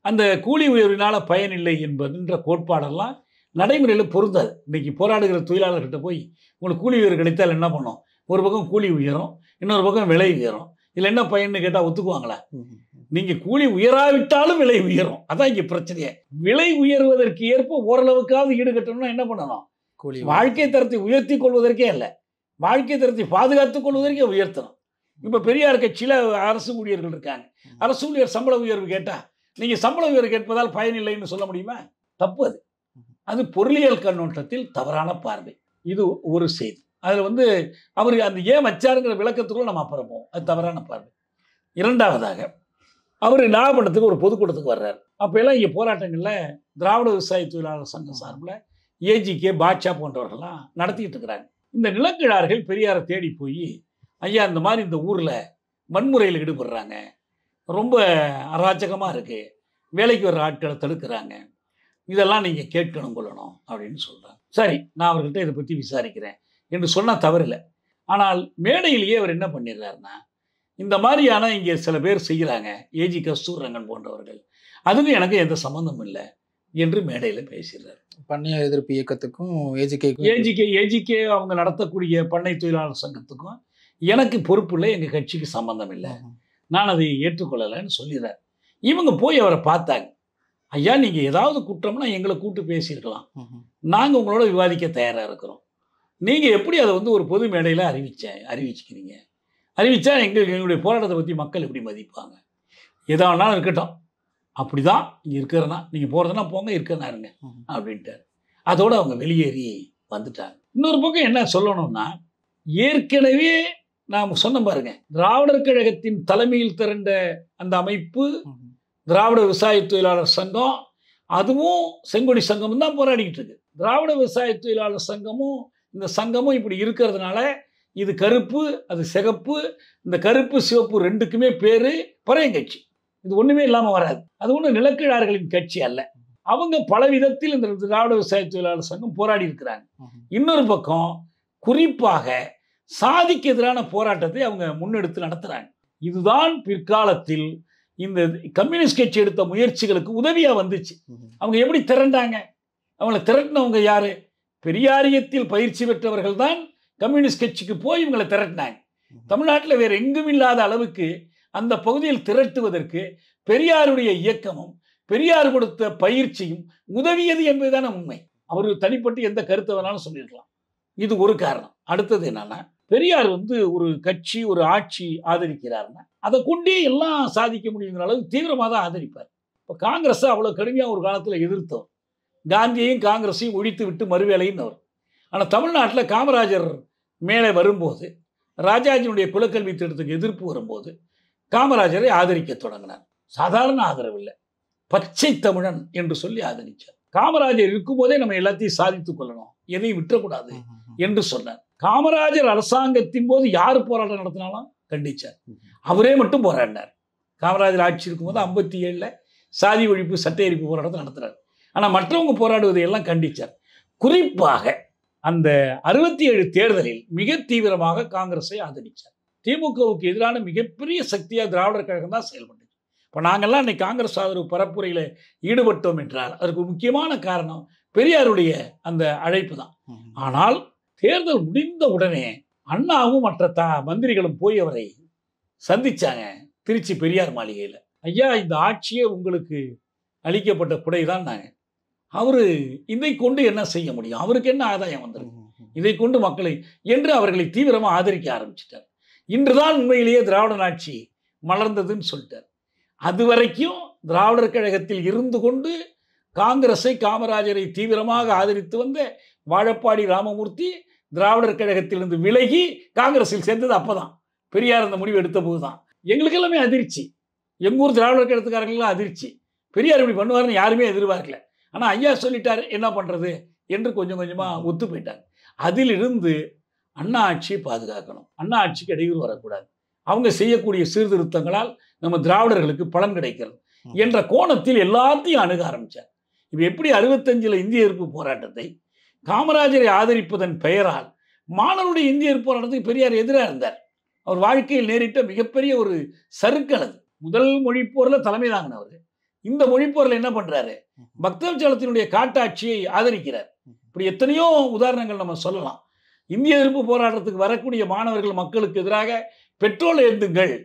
அந்த கூலி உயர்வினால் பயனில்லை என்பதுன்ற கோட்பாடெல்லாம் நடைமுறையில் பொருந்தாது. இன்றைக்கி போராடுகிற தொழிலாளர்கிட்ட போய் உங்களுக்கு கூலி உயர்வு கிடைத்தால் என்ன பண்ணோம்? ஒரு பக்கம் கூலி உயரும், இன்னொரு பக்கம் விலை உயரும். இதில் என்ன பயன்னு கேட்டால் ஒத்துக்குவாங்களா? நீங்கள் கூலி உயராவிட்டாலும் விலை உயரும். அதான் இங்கே பிரச்சனையே. விலை உயர்வதற்கு ஏற்ப ஓரளவுக்காவது ஈடுகட்டணும்னா என்ன பண்ணணும்? கூலி வாழ்க்கை தரத்தை உயர்த்தி கொள்வதற்கே இல்லை, வாழ்க்கை தரத்தை பாதுகாத்துக் கொள்வதற்கே உயர்த்தணும். இப்போ பெரியார் கட்சியில் அரசு ஊழியர்கள் இருக்காங்க. அரசு ஊழியர் சம்பள உயர்வு கேட்டால் நீங்கள் சம்பள உயர்வு கேட்பதால் பயனில்லைன்னு சொல்ல முடியுமா? தப்பு. அது பொருளியல் கண்ணோட்டத்தில் தவறான பார்வை. இது ஒரு செய்தி. அதில் அவர் அந்த ஏன் வச்சாருங்கிற விளக்கத்துக்குள்ள நம்ம அப்புறம் போவோம். அது தவறான பார்வை. இரண்டாவதாக அவர் நாகப்பட்டினத்துக்கு ஒரு பொதுக்கூட்டத்துக்கு வர்றார். அப்போ எல்லாம் இங்கே போராட்டங்களில் திராவிட விவசாய தொழிலாளர் சங்கம் சார்பில் ஏஜிகே, பாட்ஷா போன்றவர்கள்லாம் நடத்திக்கிட்டு இருக்கிறாங்க. இந்த நிலக்கிழார்கள் பெரியாரை தேடி போய், ஐயா இந்த மாதிரி இந்த ஊரில் வன்முறையில் ஈடுபடுறாங்க, ரொம்ப அராஜகமாக இருக்குது, வேலைக்கு வர்ற ஆட்களை தடுக்கிறாங்க, இதெல்லாம் நீங்கள் கேட்கணும் கொள்ளணும் அப்படின்னு சொல்கிறாங்க. சரி, நான் அவர்கிட்ட இதை பற்றி விசாரிக்கிறேன் என்று சொன்னால் தவறில்லை. ஆனால் மேடையிலேயே அவர் என்ன பண்ணிடுறாருன்னா, இந்த மாதிரியான இங்கே சில பேர் செய்கிறாங்க, ஏஜி கஸ்தூரங்கன் போன்றவர்கள், அதுக்கு எனக்கு எந்த சம்மந்தமும் இல்லை என்று மேடையில் பேசுகிறார். பண்ணையார் எதிர்ப்பு இயக்கத்துக்கும் ஏஜிகே அவங்க நடத்தக்கூடிய பண்ணை தொழிலாளர் சங்கத்துக்கும் எனக்கு பொறுப்பு இல்லை, எங்கள் கட்சிக்கு சம்மந்தம் இல்லை, நான் அதை ஏற்றுக்கொள்ளலைன்னு சொல்லிடுறார். இவங்க போய் அவரை பார்த்தாங்க. ஐயா நீங்கள் ஏதாவது குற்றம்னா எங்களை கூப்பிட்டு பேசியிருக்கலாம், நாங்கள் உங்களோட விவாதிக்க தயாராக இருக்கிறோம், நீங்கள் எப்படி அதை ஒரு பொது மேடையில் அறிவிச்சுக்கிறீங்க? அறிவித்தா எங்களுடைய போராட்டத்தை பற்றி மக்கள் எப்படி மதிப்பாங்க? எதா வேணாலும் இருக்கட்டும், அப்படி தான் இங்கே இருக்கிறனா, நீங்கள் போகிறதுனா போங்க, இருக்கிறனா இருங்க அப்படின்ட்டார். அதோடு அவங்க வெளியேறி வந்துட்டாங்க. இன்னொரு பக்கம் என்ன சொல்லணும்னா, ஏற்கனவே நாம் சொன்ன பாருங்க, திராவிடர் கழகத்தின் தலைமையில் திரண்ட அந்த அமைப்பு திராவிட விவசாய தொழிலாளர் சங்கம், அதுவும் செங்கொடி சங்கமும் தான் போராடிக்கிட்டு இருக்கு. திராவிட விவசாய தொழிலாளர் சங்கமும் இந்த சங்கமும் இப்படி இருக்கிறதுனால இது கருப்பு, அது சிகப்பு, இந்த கருப்பு சிவப்பு ரெண்டுக்குமே பேர் பறையன் கட்சி. இது ஒன்றுமே இல்லாமல் வராது. அது ஒன்றும் நிலக்கிழார்களின் கட்சி அல்ல. அவங்க பல விதத்தில் இந்த திராவிட விவசாய தொழிலாளர் சங்கம் போராடி இருக்கிறாங்க. இன்னொரு பக்கம் குறிப்பாக சாதிக்கு எதிரான போராட்டத்தை அவங்க முன்னெடுத்து நடத்துறாங்க. இதுதான் பிற்காலத்தில் இந்த கம்யூனிஸ்ட் கட்சி எடுத்த முயற்சிகளுக்கு உதவியா வந்துச்சு. அவங்க எப்படி திரண்டாங்க? அவங்களை திரட்டினவங்க யாரு? பெரியாரியத்தில் பயிற்சி பெற்றவர்கள் தான் கம்யூனிஸ்ட் கட்சிக்கு போய் இவங்களை திரட்டினாங்க. தமிழ்நாட்டில் வேற எங்கும் இல்லாத அளவுக்கு அந்த பகுதியில் திரட்டுவதற்கு பெரியாருடைய இயக்கமும் பெரியார் கொடுத்த பயிற்சியும் உதவியது என்பதுதான உண்மை. அவர் தனிப்பட்டு எந்த கருத்தை வேணாலும் சொல்லியிருக்கலாம். இது ஒரு காரணம். அடுத்தது என்னன்னா, பெரியார் ஒரு கட்சி ஒரு ஆட்சி ஆதரிக்கிறாருன்னா அதை கொண்டே எல்லாம் சாதிக்க முடியுங்கிற அளவுக்கு தீவிரமாக தான் ஆதரிப்பார். இப்போ காங்கிரஸை அவ்வளோ கடுமையாக ஒரு காலத்தில் எதிர்த்தவர், காந்தியையும் காங்கிரஸையும் ஒழித்து விட்டு மறுவேலையின்னவர். ஆனால் தமிழ்நாட்டில் காமராஜர் மேலே வரும்போது, ராஜாஜினுடைய குலக்கல்வி திட்டத்துக்கு எதிர்ப்பு வரும்போது காமராஜரை ஆதரிக்க தொடங்கினார். சாதாரண ஆதரவு இல்லை, பச்சை தமிழன் என்று சொல்லி ஆதரிச்சார். காமராஜர் இருக்கும்போதே நம்ம எல்லாத்தையும் சாதித்துக் கொள்ளணும், எதையும் விட்டுறக்கூடாது என்று சொன்னார். காமராஜர் அரசாங்கத்தின் போது யார் போராட்டம் நடத்தினாலும் கண்டிச்சார். அவரே மட்டும் போராடினார். காமராஜர் ஆட்சி இருக்கும்போது 57 சாதி ஒழிப்பு சட்ட எரிப்பு போராட்டத்தை நடத்துறார். ஆனால் மற்றவங்க போராடுவதை எல்லாம் கண்டிச்சார். குறிப்பாக அந்த 67 தேர்தலில் மிக தீவிரமாக காங்கிரஸை ஆதரிச்சார். திமுகவுக்கு எதிரான மிகப்பெரிய சக்தியாக திராவிடர் கழகம் தான் செயல்பட்டது. இப்போ நாங்கள்லாம் இன்னைக்கு காங்கிரஸ் ஆதரவு பரப்புரையில் ஈடுபட்டோம் என்றால் அதற்கு முக்கியமான காரணம் பெரியாருடைய அந்த அழைப்பு தான். ஆனால் தேர்தல் முடிந்த உடனே அண்ணாவும் மற்ற மந்திரிகளும் போய் அவரை சந்திச்சாங்க திருச்சி பெரியார் மாளிகையில். ஐயா, இந்த ஆட்சியே உங்களுக்கு அளிக்கப்பட்ட குடைதான் நாங்கள், அவரு இதை கொண்டு என்ன செய்ய முடியும், அவருக்கு என்ன ஆதாயம் வந்திருக்கு, இதை கொண்டு மக்களை என்று அவர்களை தீவிரமாக ஆதரிக்க ஆரம்பிச்சிட்டார். இன்றுதான் உண்மையிலேயே திராவிட ஆட்சி மலர்ந்ததுன்னு சொல்லிட்டார். அது வரைக்கும் திராவிடர் கழகத்தில் இருந்து கொண்டு காங்கிரஸை காமராஜரை தீவிரமாக ஆதரித்து வந்த வாழப்பாடி ராமமூர்த்தி திராவிடர் கழகத்திலிருந்து விலகி காங்கிரஸில் சேர்ந்தது அப்போதான். பெரியார் அந்த முடிவு எடுத்த போது தான் எங்களுக்கு எல்லாமே அதிர்ச்சி. எங்கூர் திராவிடர் கழகத்துக்காரங்களும் அதிர்ச்சி. பெரியார் இப்படி பண்ணுவார்னு யாருமே எதிர்பார்க்கல. ஆனால் ஐயா சொல்லிட்டார், என்ன பண்ணுறது என்று கொஞ்சம் கொஞ்சமாக ஒத்து போயிட்டாங்க. அதிலிருந்து அண்ணா ஆட்சியை பாதுகாக்கணும், அண்ணா ஆட்சிக்கு இடையூறு வரக்கூடாது, அவங்க செய்யக்கூடிய சீர்திருத்தங்களால் நம்ம திராவிடர்களுக்கு பலன் கிடைக்கிறது என்ற கோணத்தில் எல்லாத்தையும் அணுக ஆரம்பித்தார். இப்போ எப்படி 65 இந்திய எதிர்ப்பு போராட்டத்தை காமராஜரை ஆதரிப்பதன் பெயரால் மாணவருடைய இந்திய எதிர்ப்பு போராட்டத்துக்கு பெரியார் எதிராக இருந்தார். அவர் வாழ்க்கையில் நேரிட்ட மிகப்பெரிய ஒரு சறுக்கல் அது. முதல் மொழிப்போரில் தலைமை தாங்கினவர் இந்த மொழிப்போரில் என்ன பண்ணுறாரு, பக்தவச்சலத்தினுடைய காட்டாட்சியை ஆதரிக்கிறார். இப்படி எத்தனையோ உதாரணங்கள் நம்ம சொல்லலாம். இந்திய எதிர்ப்பு போராட்டத்துக்கு வரக்கூடிய மாணவர்கள் மக்களுக்கு எதிராக பெட்ரோல் ஏந்துங்கள்,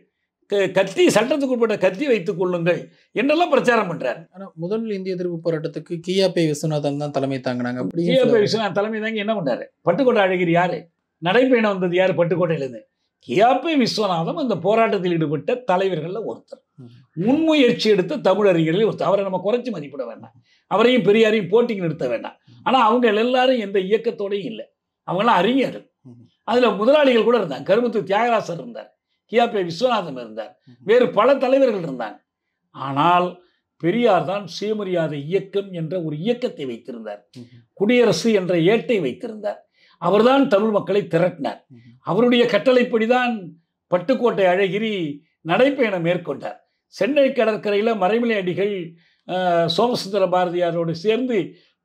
கத்தி சட்டத்துக்கு உட்பட்ட கத்தி வைத்துக் கொள்ளுங்கள் என்றெல்லாம் பிரச்சாரம் பண்றாரு. ஆனால் முதல் இந்திய எதிர்ப்பு போராட்டத்துக்கு கியாபே விஸ்வநாதன் தான் தலைமை தாங்கினாங்க. கியாபே விஸ்வநாதன் தலைமை தாங்கி என்ன பண்ணாரு, பட்டுக்கோட்டை அழகிரி யாரு, நடைபயணம் வந்தது யாரு, பட்டுக்கோட்டையிலிருந்து கியாபே விஸ்வநாதன் அந்த போராட்டத்தில் ஈடுபட்ட தலைவர்களில் ஒருத்தர், முன்முயற்சி எடுத்த தமிழறிஞர்களில் ஒருத்தர். அவரை நம்ம குறைச்சி மதிப்பிட வேண்டாம், அவரையும் பெரியாரையும் போட்டிக்கு நிறுத்த வேண்டாம். ஆனால் அவங்க எல்லாரும் எந்த இயக்கத்தோடையும் இல்லை, அவங்களாம் அறிஞர்கள். அதில் முதலாளிகள் கூட இருந்தாங்க. கருமுத்து தியாகராசர் இருந்தார், கியாபே விஸ்வநாதன் இருந்தார், வேறு பல தலைவர்கள் இருந்தாங்க. ஆனால் பெரியார் தான் சுயமரியாதை இயக்கம் என்ற ஒரு இயக்கத்தை வைத்திருந்தார், குடியரசு என்ற ஏட்டை வைத்திருந்தார். அவர்தான் தமிழ் மக்களை திரட்டினார். அவருடைய கட்டளைப்படிதான் பட்டுக்கோட்டை அழகிரி நடைப்பயணம் மேற்கொண்டார். சென்னை கடற்கரையில் மறைமலை அடிகள் சோமசுந்தர பாரதியாரோடு சேர்ந்து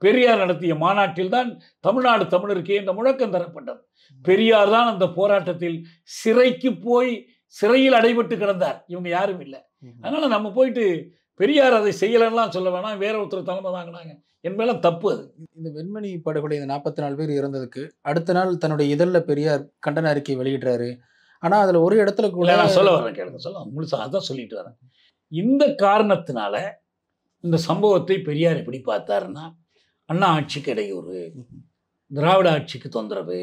பெரியார் நடத்திய மாநாட்டில் தான் தமிழ்நாடு தமிழருக்கு என்ற முழக்கம் தரப்பட்டது. பெரியார் தான் அந்த போராட்டத்தில் சிறைக்கு போய் சிறையில் அடைபட்டு கிடந்தார். இவங்க யாரும் இல்லை. அதனால நம்ம போயிட்டு பெரியார் அதை செய்யலாம் சொல்ல வேணாம், வேற ஒருத்தர் தலைமை தாங்கினாங்க என்பதெல்லாம் தப்பு. அது இந்த வெண்மணி படுகொலை இந்த 44 பேர் இறந்ததுக்கு அடுத்த நாள் தன்னுடைய இதழில் பெரியார் கண்டன அறிக்கை வெளியிடுறாரு. ஆனால் அதில் ஒரு இடத்துல கூட நான் சொல்ல வரேன், கேளுங்க, சொல்ல முழுசா அதான் சொல்லிட்டு வரேன். இந்த காரணத்தினால இந்த சம்பவத்தை பெரியார் எப்படி பார்த்தாருன்னா, அண்ணா ஆட்சிக்கு இடையூறு, திராவிட ஆட்சிக்கு தொந்தரவு,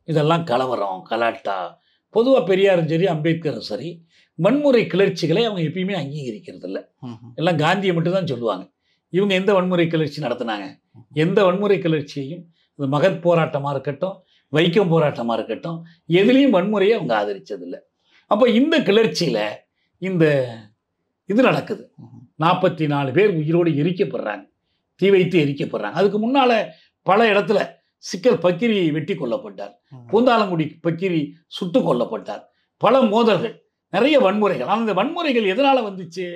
இதெல்லாம் கலவரம் கலாட்டா. பொதுவாக பெரியாரும் சரி அம்பேத்கரும் சரி வன்முறை கிளர்ச்சிகளை அவங்க எப்பயுமே அங்கீகரிக்கிறது இல்லை. எல்லாம் காந்தியை மட்டும்தான் சொல்லுவாங்க. இவங்க எந்த வன்முறை கிளர்ச்சி நடத்தினாங்க, எந்த வன்முறை கிளர்ச்சியையும் இது மகத் போராட்டமாக இருக்கட்டும், வைக்கம் போராட்டமாக இருக்கட்டும், எதுலேயும் வன்முறையை அவங்க ஆதரித்ததில்லை. அப்போ இந்த கிளர்ச்சியில் இந்த இது நடக்குது. 44 பேர் உயிரோடு எரிக்கப்படுறாங்க, தீ வைத்து எரிக்கப்படுறாங்க. அதுக்கு முன்னால் பல இடத்துல சிக்கல் பக்கிரி வெட்டி கொல்லப்பட்டார், பூந்தாளங்குடி பக்கிரி சுட்டு கொல்லப்பட்டார், பல மோதல்கள், நிறைய வன்முறைகள். ஆனால் இந்த வன்முறைகள் எதனால் வந்துச்சு,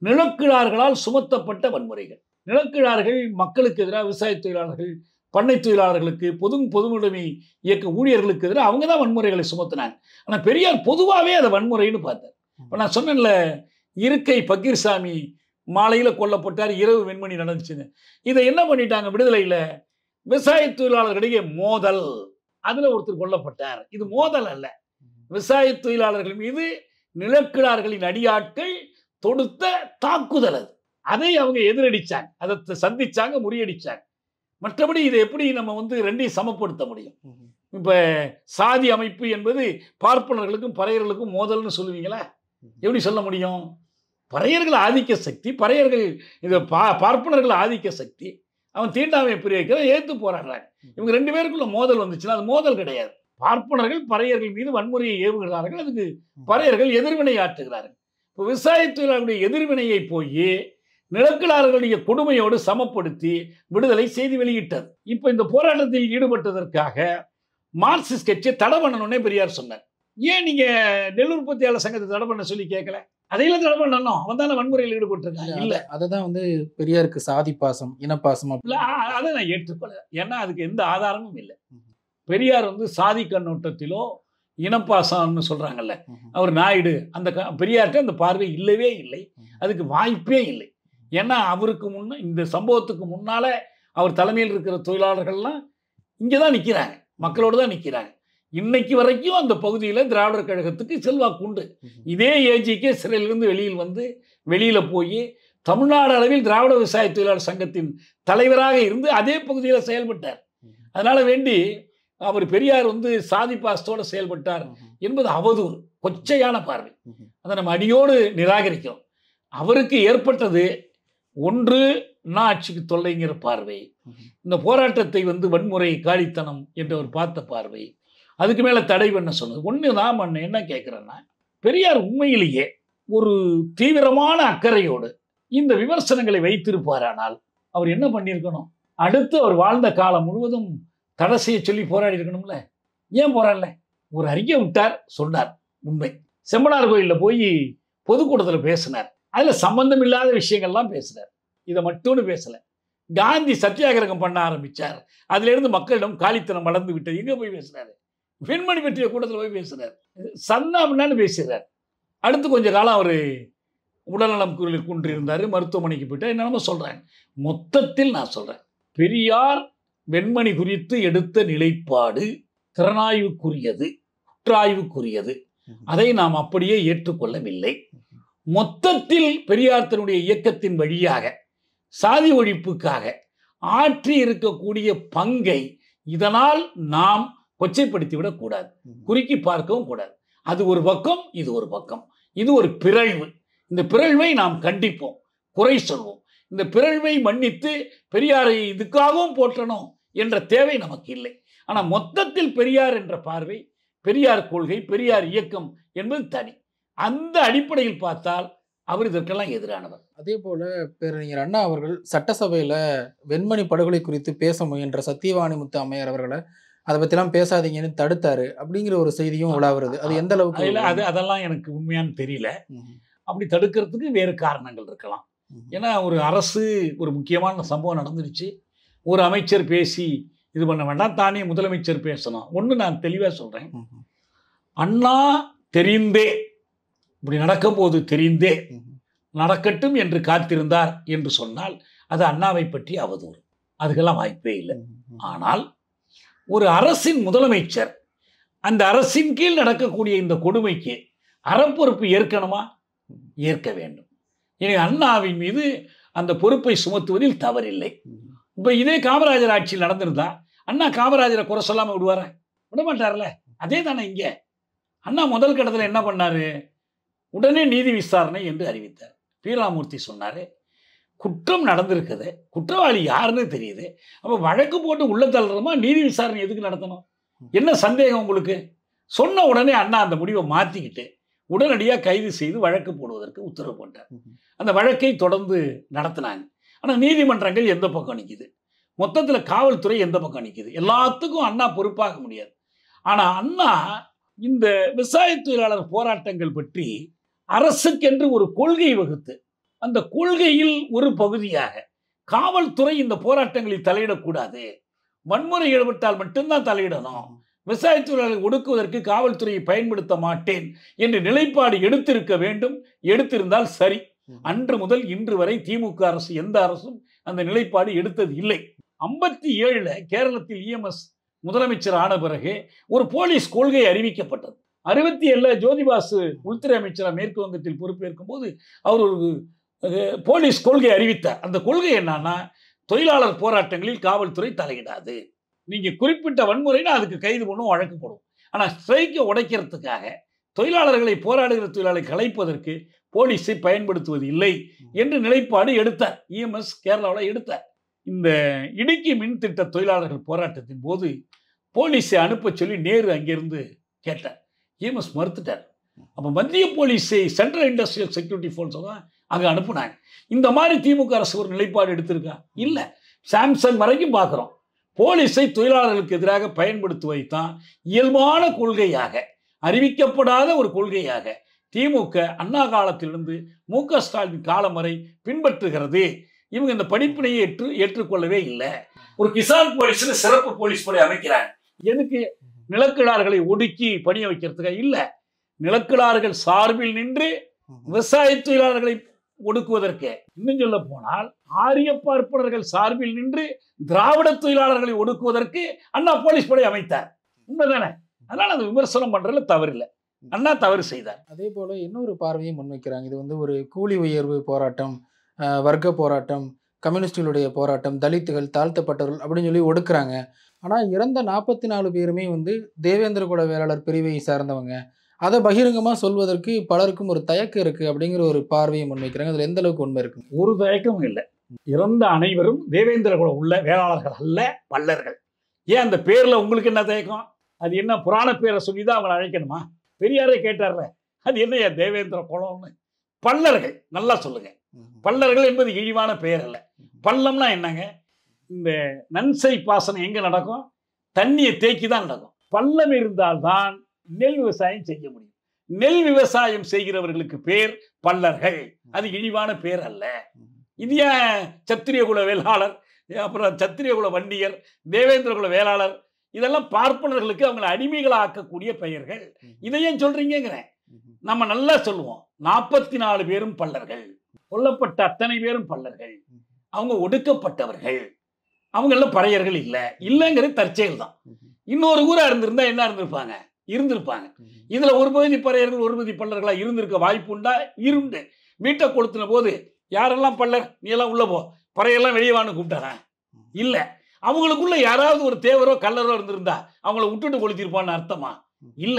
நிலக்கிழார்களால் சுமத்தப்பட்ட வன்முறைகள். நிலக்கிழார்கள் மக்களுக்கு எதிராக, விவசாய தொழிலாளர்கள், பண்ணை தொழிலாளர்களுக்கு, பொதுவுடைமை இயக்க ஊழியர்களுக்கு எதிராக அவங்க தான் வன்முறைகளை சுமத்தினாங்க. ஆனால் பெரியார் பொதுவாகவே அதை வன்முறைன்னு பார்த்தார். இப்போ நான் சொன்னேன்ல, இருக்கை பக்கீர்சாமி மாலையில் கொல்லப்பட்டார், இரவு வெண்மணி நடந்துச்சுன்னு. இதை என்ன பண்ணிட்டாங்க விடுதலையில்? விவசாய தொழிலாளர்களிடையே மோதல், அதில் ஒருத்தர் கொல்லப்பட்டார். இது மோதல் அல்ல, விவசாய தொழிலாளர்கள் மீது நிலக்கிழார்களின் அடியாட்கள் தொடுத்த தாக்குதல் அது. அதை அவங்க எதிரடிச்சாங்க, அதை சந்திச்சாங்க, முறியடிச்சாங்க. மற்றபடி இதை எப்படி நம்ம ரெண்டையும் சமப்படுத்த முடியும்? இப்போ சாதி அமைப்பு என்பது பார்ப்பனர்களுக்கும் பறையர்களுக்கும் மோதல்னு சொல்லுவீங்களா? எப்படி சொல்ல முடியும்? பறையர்கள் ஆதிக்க சக்தி, பறையர்கள் இது பார்ப்பனர்கள் ஆதிக்க சக்தி. அவன் தீண்டாமை பிரிவிக்கிறத ஏற்று போராடுறாங்க. இவங்க ரெண்டு பேருக்குள்ள மோதல் வந்துச்சுன்னா அது மோதல் கிடையாது. பார்ப்பனர்கள் பறையர்கள் மீது வன்முறையை ஏவுகிறார்கள், அதுக்கு பறையர்கள் எதிர்வினை ஆற்றுகிறார்கள். இப்போ விவசாய தொழிலாளர்களுடைய எதிர்வினையை போய் நிலக்கிழார்களுடைய கொடுமையோடு சமப்படுத்தி விடுதலை செய்தி வெளியிட்டது. இப்போ இந்த போராட்டத்தில் ஈடுபட்டதற்காக மார்க்சிஸ்ட் கட்சியை தடை பண்ணணும்னே பெரியார் சொன்னார். ஏன் நீங்க நெல் உற்பத்தியாளர் சங்கத்தை தடை பண்ண சொல்லி கேட்கல? அதையெல்லாம் தடை பண்ணணும், அவன் தானே வன்முறையில் ஈடுபட்டிருக்கான். இல்ல, அதுதான் பெரியாருக்கு சாதி பாசம், இனப்பாசம் அதை நான் ஏற்றுக்கொள்ள. ஏன்னா அதுக்கு எந்த ஆதாரமும் இல்லை. பெரியார் சாதி கண்ணோட்டத்திலோ இனப்பாசம்னு சொல்றாங்கல்ல, அவர் நாயுடு, அந்த பெரியார்கிட்ட அந்த பார்வை இல்லவே இல்லை, அதுக்கு வாய்ப்பே இல்லை. ஏன்னா அவருக்கு இந்த சம்பவத்துக்கு முன்னால அவர் தலைமையில் இருக்கிற தொழிலாளர்கள்லாம் இங்கே தான் நிற்கிறாங்க, மக்களோடு தான் நிற்கிறாங்க. இன்னைக்கு வரைக்கும் அந்த பகுதியில் திராவிடர் கழகத்துக்கு செல்வாக்கு உண்டு. இதே ஏஜிக்கே சிறையிலிருந்து வெளியில் போய் தமிழ்நாடு அளவில் திராவிட விவசாய தொழிலாளர் சங்கத்தின் தலைவராக இருந்து அதே பகுதியில் செயல்பட்டார். அதனால வேண்டி அவர் பெரியார் சாதி பாசத்தோடு செயல்பட்டார் என்பது அவதூறு, கொச்சையான பார்வை. அதை நம்ம அடியோடு நிராகரிக்கிறோம். அவருக்கு ஏற்பட்டது ஒன்று ஆட்சிக்கு தொல்லைங்கிற பார்வை, இந்த போராட்டத்தை வன்முறை காலித்தனம் என்று அவர் பார்த்த பார்வை, அதுக்கு மேலே தடை பண்ண சொன்னது. ஒன்று நான் என்ன கேட்குறேன்னா, பெரியார் உண்மையிலேயே ஒரு தீவிரமான அக்கறையோடு இந்த விமர்சனங்களை வைத்திருப்பாரானால் அவர் என்ன பண்ணியிருக்கணும்? அடுத்து அவர் வாழ்ந்த காலம் முழுவதும் தடை செய்ய சொல்லி போராடி இருக்கணும்ல. ஏன் போராடல? ஒரு அறிக்கை விட்டார், சொன்னார் உண்மை. செம்பனார் கோயிலில் போய் பொதுக்கூட்டத்தில் பேசினார், அதில் சம்பந்தம் இல்லாத விஷயங்கள்லாம் பேசினார், இதை மட்டும்னு பேசலை. காந்தி சத்தியாகிரகம் பண்ண ஆரம்பித்தார், அதிலிருந்து மக்களிடம் காலித்தனம் வளர்ந்து விட்டது, எங்கே போய் பேசினார்? வெண்மணி பற்றிய கூட்டத்தில் போய் பேசுகிறார், சன்னா அப்படின்னான்னு பேசுகிறார். அடுத்து கொஞ்ச காலம் அவர் உடல்நலம் குன்றிருந்தார், மருத்துவமனைக்கு போயிட்டார், என்னென்னமோ சொல்கிறாங்க. மொத்தத்தில் நான் சொல்கிறேன், பெரியார் வெண்மணி குறித்து எடுத்த நிலைப்பாடு திறனாய்வுக்குரியது, குற்றாய்வுக்குரியது. அதை நாம் அப்படியே ஏற்றுக்கொள்ளவில்லை. மொத்தத்தில் பெரியார் தன்னுடைய இயக்கத்தின் வழியாக சாதி ஒழிப்புக்காக ஆற்றி இருக்கக்கூடிய பங்கை இதனால் நாம் கொச்சைப்படுத்திவிடக்கூடாது, குறுக்கி பார்க்கவும் கூடாது. அது ஒரு பக்கம், இது ஒரு பக்கம், இது ஒரு பிறழ்வு. இந்த பிறழ்வை நாம் கண்டிப்போம், குறை சொல்வோம். இந்த பிறழ்வை மன்னித்து பெரியாரை இதுக்காகவும் போற்றணும் என்ற தேவை நமக்கு இல்லை. ஆனால் மொத்தத்தில் பெரியார் என்ற பார்வை, பெரியார் கொள்கை, பெரியார் இயக்கம் என்பது தனி. அந்த அடிப்படையில் பார்த்தால் அவர் இதற்கெல்லாம் எதிரானவர். அதே போல பேரறிஞர் அண்ணா அவர்கள் சட்டசபையில் வெண்மணி படுகொலை குறித்து பேச முயன்ற சத்தியவாணி முத்து அம்மையார் அவர்களை அதை பற்றிலாம் பேசாதீங்கன்னு தடுத்தாரு அப்படிங்கிற ஒரு செய்தியும் உலாவுறது. அது எந்த அளவுக்கு? அதெல்லாம் எனக்கு உண்மையானு தெரியல. அப்படி தடுக்கிறதுக்கு வேறு காரணங்கள் இருக்கலாம். ஏன்னா ஒரு அரசு ஒரு முக்கியமான சம்பவம் நடந்துருச்சு, ஒரு அமைச்சர் பேசி இது பண்ண வேண்டாம், தானே முதலமைச்சர் பேசணும். ஒன்று நான் தெளிவாக சொல்கிறேன், அண்ணா தெரிந்தே இப்படி நடக்கும் போது தெரிந்தே நடக்கட்டும் என்று காத்திருந்தார் என்று சொன்னால் அது அண்ணாவை பற்றி அவதூறு, அதுக்கெல்லாம் வாய்ப்பே இல்லை. ஆனால் ஒரு அரசின் முதலமைச்சர் அந்த அரசின் கீழ் நடக்கக்கூடிய இந்த கொடுமைக்கு அறப்பொறுப்பு ஏற்கணுமா? ஏற்க வேண்டும். எனவே அண்ணாவின் மீது அந்த பொறுப்பை சுமத்துவதில் தவறில்லை. இப்போ இதே காமராஜர் ஆட்சியில் நடந்திருந்தா அண்ணா காமராஜரை குறை சொல்லாமல் விடுவார? விட மாட்டார்ல. அதே தானே இங்கே. அண்ணா முதல் கட்டத்தில் என்ன பண்ணார்? உடனே நீதி விசாரணை என்று அறிவித்தார். பீராமூர்த்தி சொன்னார், குற்றம் நடந்திருக்குது, குற்றவாளி யாருன்னு தெரியுது, அப்போ வழக்கு போட்டு உள்ள தள்ளுறதுமா, நீதி விசாரணை எதுக்கு நடத்தணும்? என்ன சந்தேகம் உங்களுக்கு? சொன்ன உடனே அண்ணா அந்த முடிவை மாற்றிக்கிட்டு உடனடியாக கைது செய்து வழக்கு போடுவதற்கு உத்தரவு போட்டார். அந்த வழக்கை தொடர்ந்து நடத்தினாங்க. ஆனால் நீதிமன்றங்கள் எந்த பக்கம் நிற்கிது, மொத்தத்தில் காவல்துறை எந்த பக்கம் நிற்கிது, எல்லாத்துக்கும் அண்ணா பொறுப்பாக முடியாது. ஆனால் அண்ணா இந்த விவசாய தொழிலாளர் போராட்டங்கள் பற்றி அரசுக்கென்று ஒரு கொள்கை வகுத்து அந்த கொள்கையில் ஒரு பகுதியாக காவல்துறை இந்த போராட்டங்களில் தலையிடக்கூடாது, வன்முறை ஈடுபட்டால் மட்டும்தான் தலையிடணும், விவசாயத்துறையை ஒடுக்குவதற்கு காவல்துறையை பயன்படுத்த மாட்டேன் என்று நிலைப்பாடு எடுத்திருக்க வேண்டும். எடுத்திருந்தால் சரி. அன்று முதல் இன்று வரை திமுக அரசு எந்த அரசும் அந்த நிலைப்பாடு எடுத்தது இல்லை. 57 கேரளத்தில் இஎம்எஸ் முதலமைச்சர் ஆன பிறகு ஒரு போலீஸ் கொள்கை அறிவிக்கப்பட்டது. 67 ஜோதிபாசு உள்துறை அமைச்சராக மேற்கு வங்கத்தில் பொறுப்பேற்கும் போது அவர் ஒரு போலீஸ் கொள்கை அறிவித்தார். அந்த கொள்கை என்னன்னா, தொழிலாளர் போராட்டங்களில் காவல்துறை தலையிடாது, நீங்க குறிப்பிட்ட வன்முறைனா அதுக்கு கைது பண்ணும், வழக்கு போடும். ஆனா ஸ்ட்ரைக்கை உடைக்கிறதுக்காக தொழிலாளர்களை, போராடுகிற தொழிலாளர்களை கலைப்பதற்கு போலீஸை பயன்படுத்துவது இல்லை என்று நிலைப்பாடு எடுத்தார். இஎம்எஸ் கேரளாவில் எடுத்தார். இந்த இடுக்கி மின் திட்ட தொழிலாளர்கள் போராட்டத்தின் போது போலீஸை அனுப்ப சொல்லி நேரு அங்கிருந்து கேட்டார். இஎம்எஸ் மறுத்துட்டார். அப்போ மத்திய போலீஸை, சென்ட்ரல் இண்டஸ்ட்ரியல் செக்யூரிட்டி ஃபோர்ஸை தான் அங்கே அனுப்புனாங்க. இந்த மாதிரி திமுக அரசு ஒரு நிலைப்பாடு எடுத்திருக்கா? இல்லை. சாம்சங் வரைக்கும் பார்க்குறோம். போலீஸை தொழிலாளர்களுக்கு எதிராக பயன்படுத்துவதை தான் இயல்பான கொள்கையாக, அறிவிக்கப்படாத ஒரு கொள்கையாக திமுக அண்ணா காலத்திலிருந்து மு.க. ஸ்டாலின் காலம் வரை பின்பற்றுகிறது. இவங்க இந்த படிப்பினையை ஏற்றுக்கொள்ளவே இல்லை. ஒரு கிசான் போலீஸ்னு சிறப்பு போலீஸ் படை அமைக்கிறாங்க. எதுக்கு? நிலக்கிழார்களை ஒடுக்கி பணிய வைக்கிறதுக்காக இல்லை. நிலக்கிழார்கள் சார்பில் நின்று விவசாய தொழிலாளர்களை ஒடுக்குவதற்கு. இன்னும் சொல்ல போனால் ஆரிய பார்ப்பனர்கள் சார்பில் நின்று திராவிட தொழிலாளர்களை ஒடுக்குவதற்கு அண்ணா போலீஸ் படை அமைத்தார். உண்மைதானே? அதனால அந்த விமர்சனம் பண்றதுல தவறில்லை. அண்ணா தவறு செய்தார். அதே போல இன்னொரு பார்வையை முன்வைக்கிறாங்க. இது வந்து ஒரு கூலி உயர்வு போராட்டம், வர்க்க போராட்டம், கம்யூனிஸ்டுகளுடைய போராட்டம், தலித்துகள், தாழ்த்தப்பட்டவர்கள் அப்படின்னு சொல்லி ஒடுக்குறாங்க. ஆனால் இறந்த 44 பேருமே வந்து தேவேந்திர குல வேளாளர் பிரிவை சார்ந்தவங்க. அதை பகிரங்கமாக சொல்வதற்கு பலருக்கும் ஒரு தயக்கம் இருக்குது அப்படிங்கிற ஒரு பார்வையை முன்வைக்கிறாங்க. அதில் எந்த அளவுக்கு உண்மை இருக்கு? ஒரு தயக்கமும் இல்லை. இறந்த அனைவரும் தேவேந்திர குல உள்ள வேளாளர்கள் அல்ல, பல்லர்கள். ஏன் அந்த பேரில் உங்களுக்கு என்ன தயக்கம்? அது என்ன புராண பேரை சொல்லி தான் அவங்களை அழைக்கணுமா? பெரியாரே கேட்டார்ல, அது என்னையா தேவேந்திர குலம்னு? பல்லர்கள். நல்லா சொல்லுங்க. பல்லர்கள் என்பது இழிவான பெயர் அல்ல. பள்ளம்னா என்னங்க? இந்த நன்சை பாசனம் எங்க நடக்கும்? தண்ணியை தேக்கி தான் நடக்கும். பள்ளம் இருந்தால்தான் நெல் விவசாயம் செய்ய முடியும். நெல் விவசாயம் செய்கிறவர்களுக்கு பேர் பல்லர்கள். அது இழிவான பேர் அல்ல. இது ஏன் சத்திரிய குல வேளாளர், அப்புறம் சத்திரிய குல வண்டியர், தேவேந்திர குல வேளாளர், இதெல்லாம் பார்ப்பனர்களுக்கு அவங்களை அடிமைகளாக்கக்கூடிய பெயர்கள். இதையும் சொல்றீங்கிறேன். நம்ம நல்லா சொல்லுவோம். 44 பேரும் பல்லர்கள். கொல்லப்பட்ட அத்தனை பேரும் பல்லர்கள். அவங்க ஒடுக்கப்பட்டவர்கள். அவங்க எல்லாம் பறையர்கள் இல்லை. இல்லைங்கிறது தற்செயல் தான். இன்னொரு ஊரா இருந்திருந்தா என்ன இருந்திருப்பாங்க. இதுல ஒரு பகுதி பறையர்கள், ஒரு பகுதி பல்லர்களா இருந்திருக்க வாய்ப்பு உண்டா? இருண்டு. வீட்டை கொளுத்தின போது யாரெல்லாம் பல்லர், நீ எல்லாம் உள்ள போ, பறையெல்லாம் வெளியவான்னு கூப்பிட்டாரா? இல்ல. அவங்களுக்குள்ள யாராவது ஒரு தேவரோ கல்லரோ இருந்திருந்தா அவங்கள விட்டுட்டு கொளுத்திருப்பான்னு அர்த்தமா? இல்ல.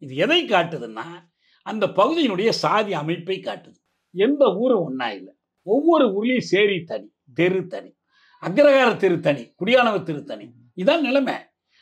இது எதை காட்டுதுன்னா, அந்த பகுதியினுடைய சாதி அமைப்பை காட்டுது. எந்த ஊரும் ஒன்னா இல்லை. ஒவ்வொரு ஊர்லயும் சேரி தனி, தெரு தனி, அக்ரகார தெரு தனி, குடியானவர் தெரு தனி. இதான் நிலைமை.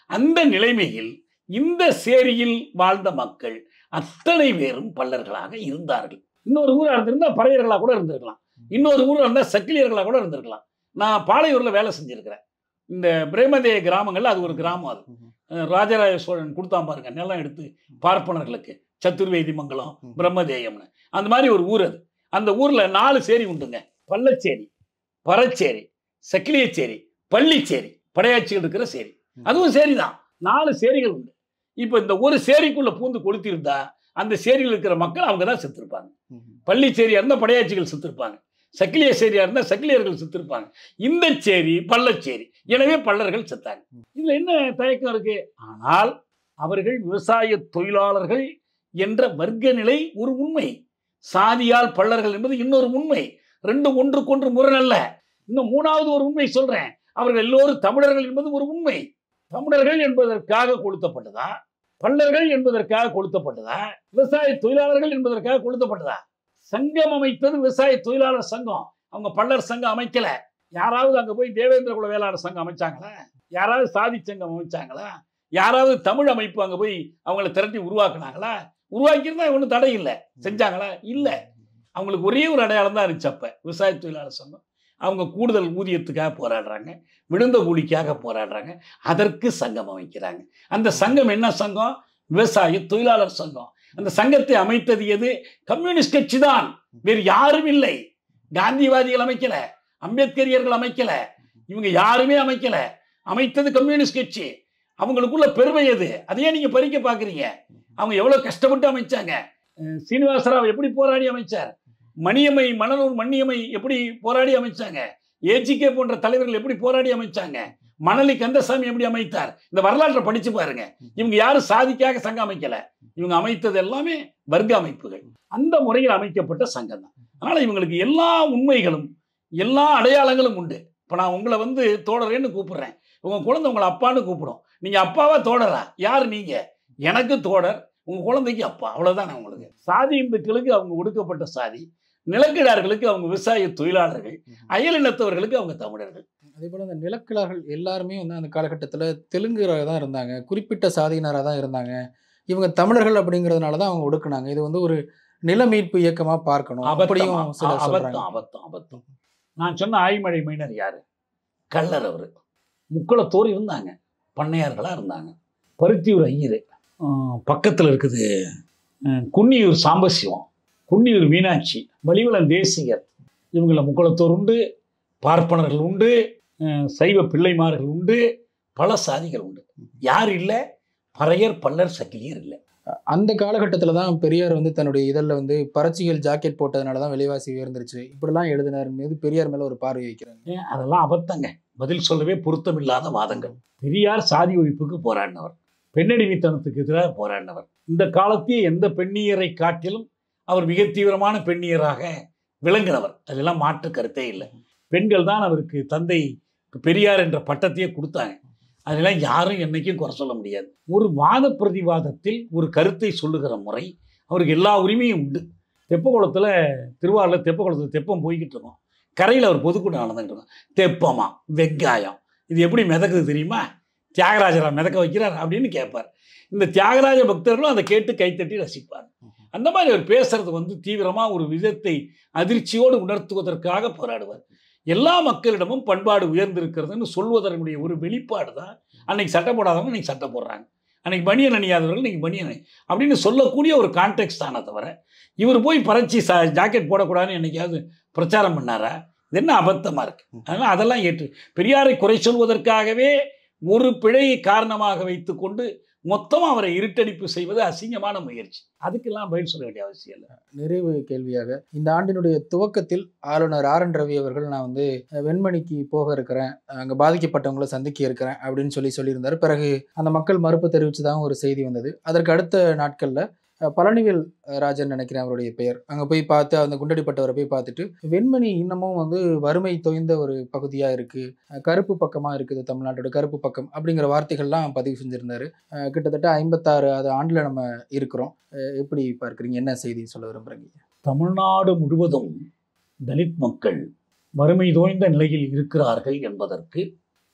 அந்த நிலைமையில் இந்த சேரியில் வாழ்ந்த மக்கள் அத்தனை பேரும் பல்லர்களாக இருந்தார்கள். இன்னொரு ஊரா இருந்திருந்தா பறையர்களா கூட இருந்திருக்கலாம். இன்னொரு ஊரா இருந்தா சக்கிலியர்களா கூட இருந்திருக்கலாம். நான் பாளையூர்ல வேலை செஞ்சிருக்கிறேன். இந்த பிரேமதேய கிராமங்கள்ல அது ஒரு கிராமம். அது ராஜராஜ சோழன் கொடுத்தான் பாருங்க நிலம் எடுத்து பார்ப்பனர்களுக்கு, சத்துர்வேதி மங்கலம், பிரம்மதேயம்னு. அந்த மாதிரி ஒரு ஊர் அது. அந்த ஊர்ல 4 சேரி உண்டுங்க. பள்ளச்சேரி, பறச்சேரி, சக்கிலியச்சேரி, பள்ளிச்சேரி, படையாட்சிகள் இருக்கிற சேரி. அதுவும் சேரி தான். 4 சேரிகள் உண்டு. இப்போ இந்த ஒரு சேரிக்குள்ள பூந்து கொளுத்திருந்தா அந்த சேரியில் இருக்கிற மக்கள் அவங்க தான் செத்துருப்பாங்க. பள்ளிச்சேரியா இருந்தால் படையாட்சிகள் செத்துருப்பாங்க. சக்கிலிய சேரியா இருந்தால் சக்கிலியர்கள் செத்துருப்பாங்க. இந்த சேரி பள்ளச்சேரி, எனவே பல்லர்கள் செத்தாங்க. இதுல என்ன தயக்கம் இருக்கு? ஆனால் அவர்கள் விவசாய தொழிலாளர்கள் என்ற வர்க்க நிலை ஒரு உண்மை. சாதியால் பல்லர்கள் என்பது இன்னொரு உண்மை. ரெண்டும் ஒன்றுக்கொன்று முரணல்ல. இன்னும் 3வது ஒரு உண்மை சொல்றேன். அவர்கள் எல்லோரும் தமிழர்கள் என்பது ஒரு உண்மை. தமிழர்கள் என்பதற்காக கொளுத்தப்பட்டதா? பல்லர்கள் என்பதற்காக கொளுத்தப்பட்டதா? விவசாய தொழிலாளர்கள் என்பதற்காக கொளுத்தப்பட்டதா? சங்கம் அமைத்தது விவசாய தொழிலாளர் சங்கம். அவங்க பல்லர் சங்கம் அமைக்கல. யாராவது அங்க போய் தேவேந்திர குல வேளாளர் சங்கம் அமைச்சாங்களா? யாராவது சாதி சங்கம் அமைச்சாங்களா? யாராவது தமிழ் அமைப்பு அங்க போய் அவங்களை திரட்டி உருவாக்குனாங்களா? உருவாக்கியிருந்தா ஒன்றும் தடை இல்லை. செஞ்சாங்களா? இல்லை. அவங்களுக்கு ஒரே ஒரு அடையாளம் தான் இருந்துச்சு. அப்ப விவசாய தொழிலாளர் சங்கம். அவங்க கூடுதல் ஊதியத்துக்காக போராடுறாங்க, விழுந்த கூலிக்காக போராடுறாங்க. அதற்கு சங்கம் அமைக்கிறாங்க. அந்த சங்கம் என்ன சங்கம்? விவசாய தொழிலாளர் சங்கம். அந்த சங்கத்தை அமைத்தது எது? கம்யூனிஸ்ட் கட்சி தான். வேறு யாரும் இல்லை. காந்திவாதிகள் அமைக்கல, அம்பேத்கரியர்கள் அமைக்கல, இவங்க யாருமே அமைக்கல. அமைத்தது கம்யூனிஸ்ட் கட்சி. அவங்களுக்குள்ள பெருமை எது? அதையே நீங்க பறிக்க பாக்குறீங்க. அவங்க எவ்வளவு கஷ்டப்பட்டு அமைச்சாங்க. சீனிவாசராவ் எப்படி போராடி அமைச்சார்? மணியம்மை, மணலூர் மணியம்மை எப்படி போராடி அமைச்சாங்க? ஏஜிகே போன்ற தலைவர்கள் எப்படி போராடி அமைச்சாங்க? மணலி கந்தசாமி எப்படி அமைத்தார்? இந்த வரலாற்றை படிச்சு பாருங்க. இவங்க யாரும் சாதிக்காக சங்கம் அமைக்கல. இவங்க அமைத்தது எல்லாமே வர்க்க அமைப்புகள். அந்த முறையில் அமைக்கப்பட்ட சங்கம் தான். அதனால இவங்களுக்கு எல்லா உண்மைகளும் எல்லா அடையாளங்களும் உண்டு. இப்போ நான் உங்களை வந்து தோழரேன்னு கூப்பிடுறேன். உங்க குழந்தை உங்களை அப்பான்னு கூப்பிடும். நீங்க அப்பாவா தோழரா? யார் நீங்க? எனக்கு தோழர், உங்க குழந்தைக்கு அப்பா. அவ்வளவுதான் உங்களுக்கு. சாதி இந்துக்களுக்கு அவங்க ஒடுக்கப்பட்ட சாதி, நிலக்கிழார்களுக்கு அவங்க விவசாய தொழிலாளர்கள், அயல் இனத்தவர்களுக்கு அவங்க தமிழர்கள். அதே போல் அந்த நிலக்கிழார்கள் எல்லாருமே வந்து அந்த காலகட்டத்தில் தெலுங்குராக தான் இருந்தாங்க, குறிப்பிட்ட சாதியினராக தான் இருந்தாங்க. இவங்க தமிழர்கள் அப்படிங்கிறதுனால தான் அவங்க ஒடுக்குனாங்க. இது வந்து ஒரு நில மீட்பு இயக்கமாக பார்க்கணும். அப்படியும் சிலர் சொல்றாங்க. அபத்தம். நான் சொன்ன ஆய்மழை மைனர் யாரு? கள்ளர். அவரு முக்குளத்தோர் இருந்தாங்க, பண்ணையார்களாக இருந்தாங்க. பருத்தியூர் ஐயர், பக்கத்தில் இருக்குது குன்னியூர் சாம்பசிவம், குன்னியூர் மீனாட்சி, வலிவலம் தேசிகர். இவங்கள முக்குளத்தோர் உண்டு, பார்ப்பனர்கள் உண்டு, சைவ பிள்ளைமார்கள் உண்டு, பல சாதிகள் உண்டு. யார் இல்லை? பறையர், பல்லர், சக்கிலியர் இல்லை. அந்த காலகட்டத்தில் தான் பெரியார் வந்து தன்னுடைய இதழில் வந்து பறச்சிகள் ஜாக்கெட் போட்டதுனால தான் விலைவாசி உயர்ந்துருச்சு இப்படிலாம் எழுதினார் மீது பெரியார் மேலே ஒரு பார்வை வைக்கிறாங்க. அதெல்லாம் அபத்தங்க. பதில் சொல்லவே பொருத்தமில்லாத வாதங்கள். பெரியார் சாதி ஒழிப்புக்கு போராடினவர், பெண்ணடிமைத்தனத்துக்கு எதிராக போராடினவர். இந்த காலத்திய எந்த பெண்ணியரை காட்டிலும் அவர் மிக தீவிரமான பெண்ணியராக விளங்கினவர். அதெல்லாம் மாற்று கருத்தே இல்லை. பெண்கள் தான் அவருக்கு தந்தை பெரியார் என்ற பட்டத்தையே கொடுத்தாங்க. அதெல்லாம் யாரும் என்னைக்கும் குறை சொல்ல முடியாது. ஒரு வாத பிரதிவாதத்தில் ஒரு கருத்தை சொல்லுகிற முறை அவருக்கு எல்லா உரிமையும் உண்டு. தெப்பக்குளத்தில், திருவாரூரில் தெப்பக்குளத்தில் தெப்பம் போய்கிட்டு இருக்கோம். கரையில் அவர் பொதுக்கூட்டம் நடந்துகிட்டு இருக்கோம். தெப்பமா வெங்காயம் இது எப்படி மிதக்குது தெரியுமா? தியாகராஜரா மிதக்க வைக்கிறார் அப்படின்னு கேட்பார். இந்த தியாகராஜ பக்தர்களும் அதை கேட்டு கைத்தட்டி ரசிப்பார். அந்த மாதிரி அவர் பேசுறது வந்து தீவிரமாக ஒரு விதத்தை அதிர்ச்சியோடு உணர்த்துவதற்காக போராடுவார். எல்லா மக்களிடமும் பண்பாடு உயர்ந்திருக்கிறதுன்னு சொல்வதனுடைய ஒரு வெளிப்பாடு தான் அன்னைக்கு சட்டை போடாதவங்க இன்னைக்கு சட்டை போடுறாங்க, அன்னைக்கு பனியன் அணியாதவர்கள் இன்னைக்கு பனியன் அப்படின்னு சொல்லக்கூடிய ஒரு கான்டெக்ட் தானே தவிர இவர் போய் பறச்சி ஜாக்கெட் போடக்கூடாதுன்னு என்னைக்காவது பிரச்சாரம் பண்ணாரா? இது என்ன அபத்தமாக இருக்குது. அதனால் அதெல்லாம் ஏற்று பெரியாரை குறை சொல்வதற்காகவே ஒரு பிழையை காரணமாக வைத்து கொண்டு மொத்தமாக அவரை இருட்டடிப்பு செய்வது அசிங்கமான முயற்சி. அதுக்கெல்லாம் பதில் சொல்ல வேண்டிய அவசியம் இல்லை. நிறைவு கேள்வியாக, இந்த ஆண்டினுடைய துவக்கத்தில் ஆளுநர் RN ரவி அவர்கள் நான் வந்து வெண்மணிக்கு போக இருக்கிறேன், அங்கே பாதிக்கப்பட்டவங்களை சந்திக்க இருக்கிறேன் அப்படின்னு சொல்லியிருந்தார். பிறகு அந்த மக்கள் மறுப்பு தெரிவித்ததாகவும் ஒரு செய்தி வந்தது. அதற்கு அடுத்த நாட்களில் பழனிவேல் ராஜன் நினைக்கிறேன் அவருடைய பெயர், அங்கே போய் பார்த்து அந்த குண்டடிப்பட்டவரை போய் பார்த்துட்டு வெண்மணி இன்னமும் வந்து வறுமை தொய்ந்த ஒரு பகுதியாக இருக்குது, கருப்பு பக்கமாக இருக்குது, தமிழ்நாட்டோட கருப்பு பக்கம் அப்படிங்கிற வார்த்தைகள்லாம் பதிவு செஞ்சுருந்தார். கிட்டத்தட்ட 56 ஆண்டில் நம்ம இருக்கிறோம். எப்படி பார்க்குறீங்க? என்ன செய்தி சொல்ல விரும்புகிறீங்க? தமிழ்நாடு முழுவதும் தலித் மக்கள் வறுமை தோய்ந்த நிலையில் இருக்கிறார்கள் என்பதற்கு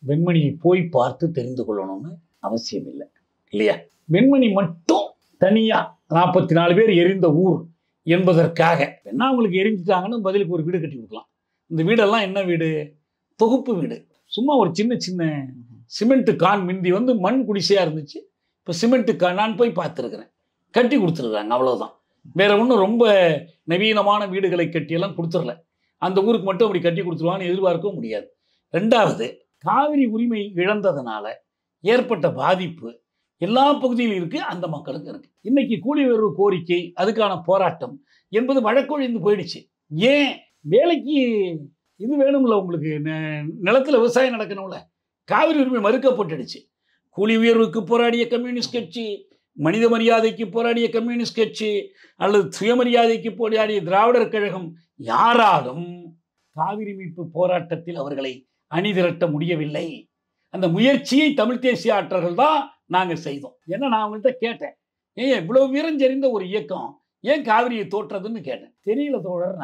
வெண்மணியை போய் பார்த்து தெரிந்து கொள்ளணும்னு அவசியம் இல்லை, இல்லையா? வெண்மணி மட்டும் தனியாக 44 பேர் எரிந்த ஊர் என்பதற்காக என்ன அவங்களுக்கு எரிஞ்சிட்டாங்கன்னு பதிலுக்கு ஒரு வீடு கட்டி கொடுக்கலாம். இந்த வீடெல்லாம் என்ன வீடு? தொகுப்பு வீடு. சும்மா ஒரு சின்ன சின்ன சிமெண்ட்டு கான், மிந்தி வந்து மண் குடிசையாக இருந்துச்சு, இப்போ சிமெண்ட்டு கான் நான் போய் பார்த்துருக்குறேன், கட்டி கொடுத்துருக்குறாங்க. அவ்வளோதான். வேற ஒன்றும் ரொம்ப நவீனமான வீடுகளை கட்டியெல்லாம் கொடுத்துடல. அந்த ஊருக்கு மட்டும் அப்படி கட்டி கொடுத்துருவான்னு எதிர்பார்க்கவும் முடியாது. ரெண்டாவது, காவிரி உரிமை இழந்ததுனால ஏற்பட்ட பாதிப்பு எல்லா பகுதியிலும் இருக்குது, அந்த மக்களுக்கு இருக்குது. இன்னைக்கு கூலி உயர்வு கோரிக்கை, அதுக்கான போராட்டம் என்பது வழக்கொழிந்து போயிடுச்சு. ஏன்? வேலைக்கு இது வேணும்ல உங்களுக்கு, நிலத்தில் விவசாயம் நடக்கணும்ல. காவிரி உரிமை மறுக்கப்பட்டுடுச்சு. கூலி உயர்வுக்கு போராடிய கம்யூனிஸ்ட் கட்சி, மனித மரியாதைக்கு போராடிய கம்யூனிஸ்ட் கட்சி, அல்லது சுயமரியாதைக்கு போராடிய திராவிடர் கழகம் யாராலும் காவிரி மீட்பு போராட்டத்தில் அவர்களை அணிதிரட்ட முடியவில்லை. அந்த முயற்சியை தமிழ் தேசிய ஆற்றர்கள் தான் நாங்கள் செய்தோம். ஏன்னா நான் அவங்கள்ட்ட கேட்டேன், ஏன் இவ்வளவு வீரஞ்செறிந்த ஒரு இயக்கம் ஏன் காவிரியை தோற்றதுன்னு கேட்டேன். தெரியல தோழர்.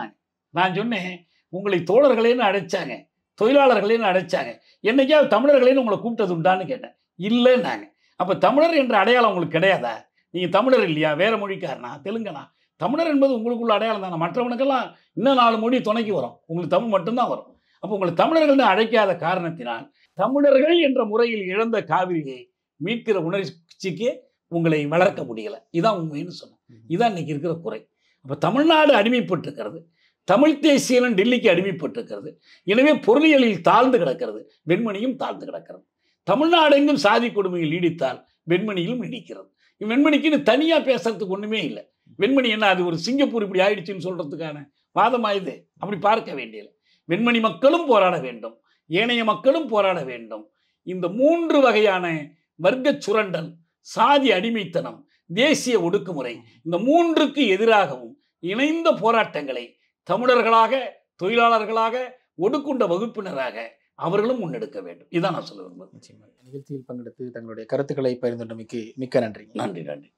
நான் சொன்னேன், உங்களை தோழர்களேன்னு அழைச்சாங்க, தொழிலாளர்களேன்னு அழைச்சாங்க, என்னைக்காவது தமிழர்களேன்னு உங்களை கூப்பிட்டது உண்டான்னு கேட்டேன். இல்லைன்னாங்க. அப்போ தமிழர் என்ற அடையாளம் உங்களுக்கு கிடையாதா? நீங்கள் தமிழர் இல்லையா? வேற மொழிக்காரனா? தெலுங்கனா? தமிழர் என்பது உங்களுக்குள்ள அடையாளம் தானே. மற்றவனுக்கெல்லாம் இன்னும் 4 மொழி துணைக்கு வரும், உங்களுக்கு தமிழ் மட்டும்தான் வரும். அப்போ உங்களை தமிழர்கள்னு அழைக்காத காரணத்தினால் தமிழர்கள் என்ற முறையில் இழந்த காவிரியை மீட்கிற உணர்ச்சிக்கு உங்களை வளர்க்க முடியலை. இதான் உண்மைன்னு சொன்னேன். இதான் இன்னைக்கு இருக்கிற குறை. அப்போ தமிழ்நாடு அடிமைப்பட்டிருக்கிறது. தமிழ் தேசியம் டெல்லிக்கு அடிமைப்பட்டிருக்கிறது. எனவே பொருளியலில் தாழ்ந்து கிடக்கிறது, வெண்மணியும் தாழ்ந்து கிடக்கிறது. தமிழ்நாடு எங்கும் சாதி கொடுமையில் நீடித்தால் வெண்மணியிலும் நீடிக்கிறது. வெண்மணிக்குன்னு தனியாக பேசுறதுக்கு ஒன்றுமே இல்லை. வெண்மணி என்ன அது ஒரு சிங்கப்பூர் இப்படி ஆயிடுச்சுன்னு சொல்கிறதுக்கான வாதமாயுது? அப்படி பார்க்க வேண்டியது. வெண்மணி மக்களும் போராட வேண்டும், ஏனைய மக்களும் போராட வேண்டும். இந்த 3 வகையான வர்க்க சுரண்டல், சாதி அடிமைத்தனம், தேசிய ஒடுக்குமுறை, இந்த 3க்கு எதிராகவும் இணைந்த போராட்டங்களை தமிழர்களாக, தொழிலாளர்களாக, ஒடுக்குண்ட வகுப்பினராக அவர்களும் முன்னெடுக்க வேண்டும். இதான் நான் சொல்ல விரும்புகிறேன். நிகழ்ச்சியில் பங்கெடுத்து தங்களுடைய கருத்துக்களை பகிர்ந்துள்ளமைக்கு மிக்க நன்றி. நன்றி.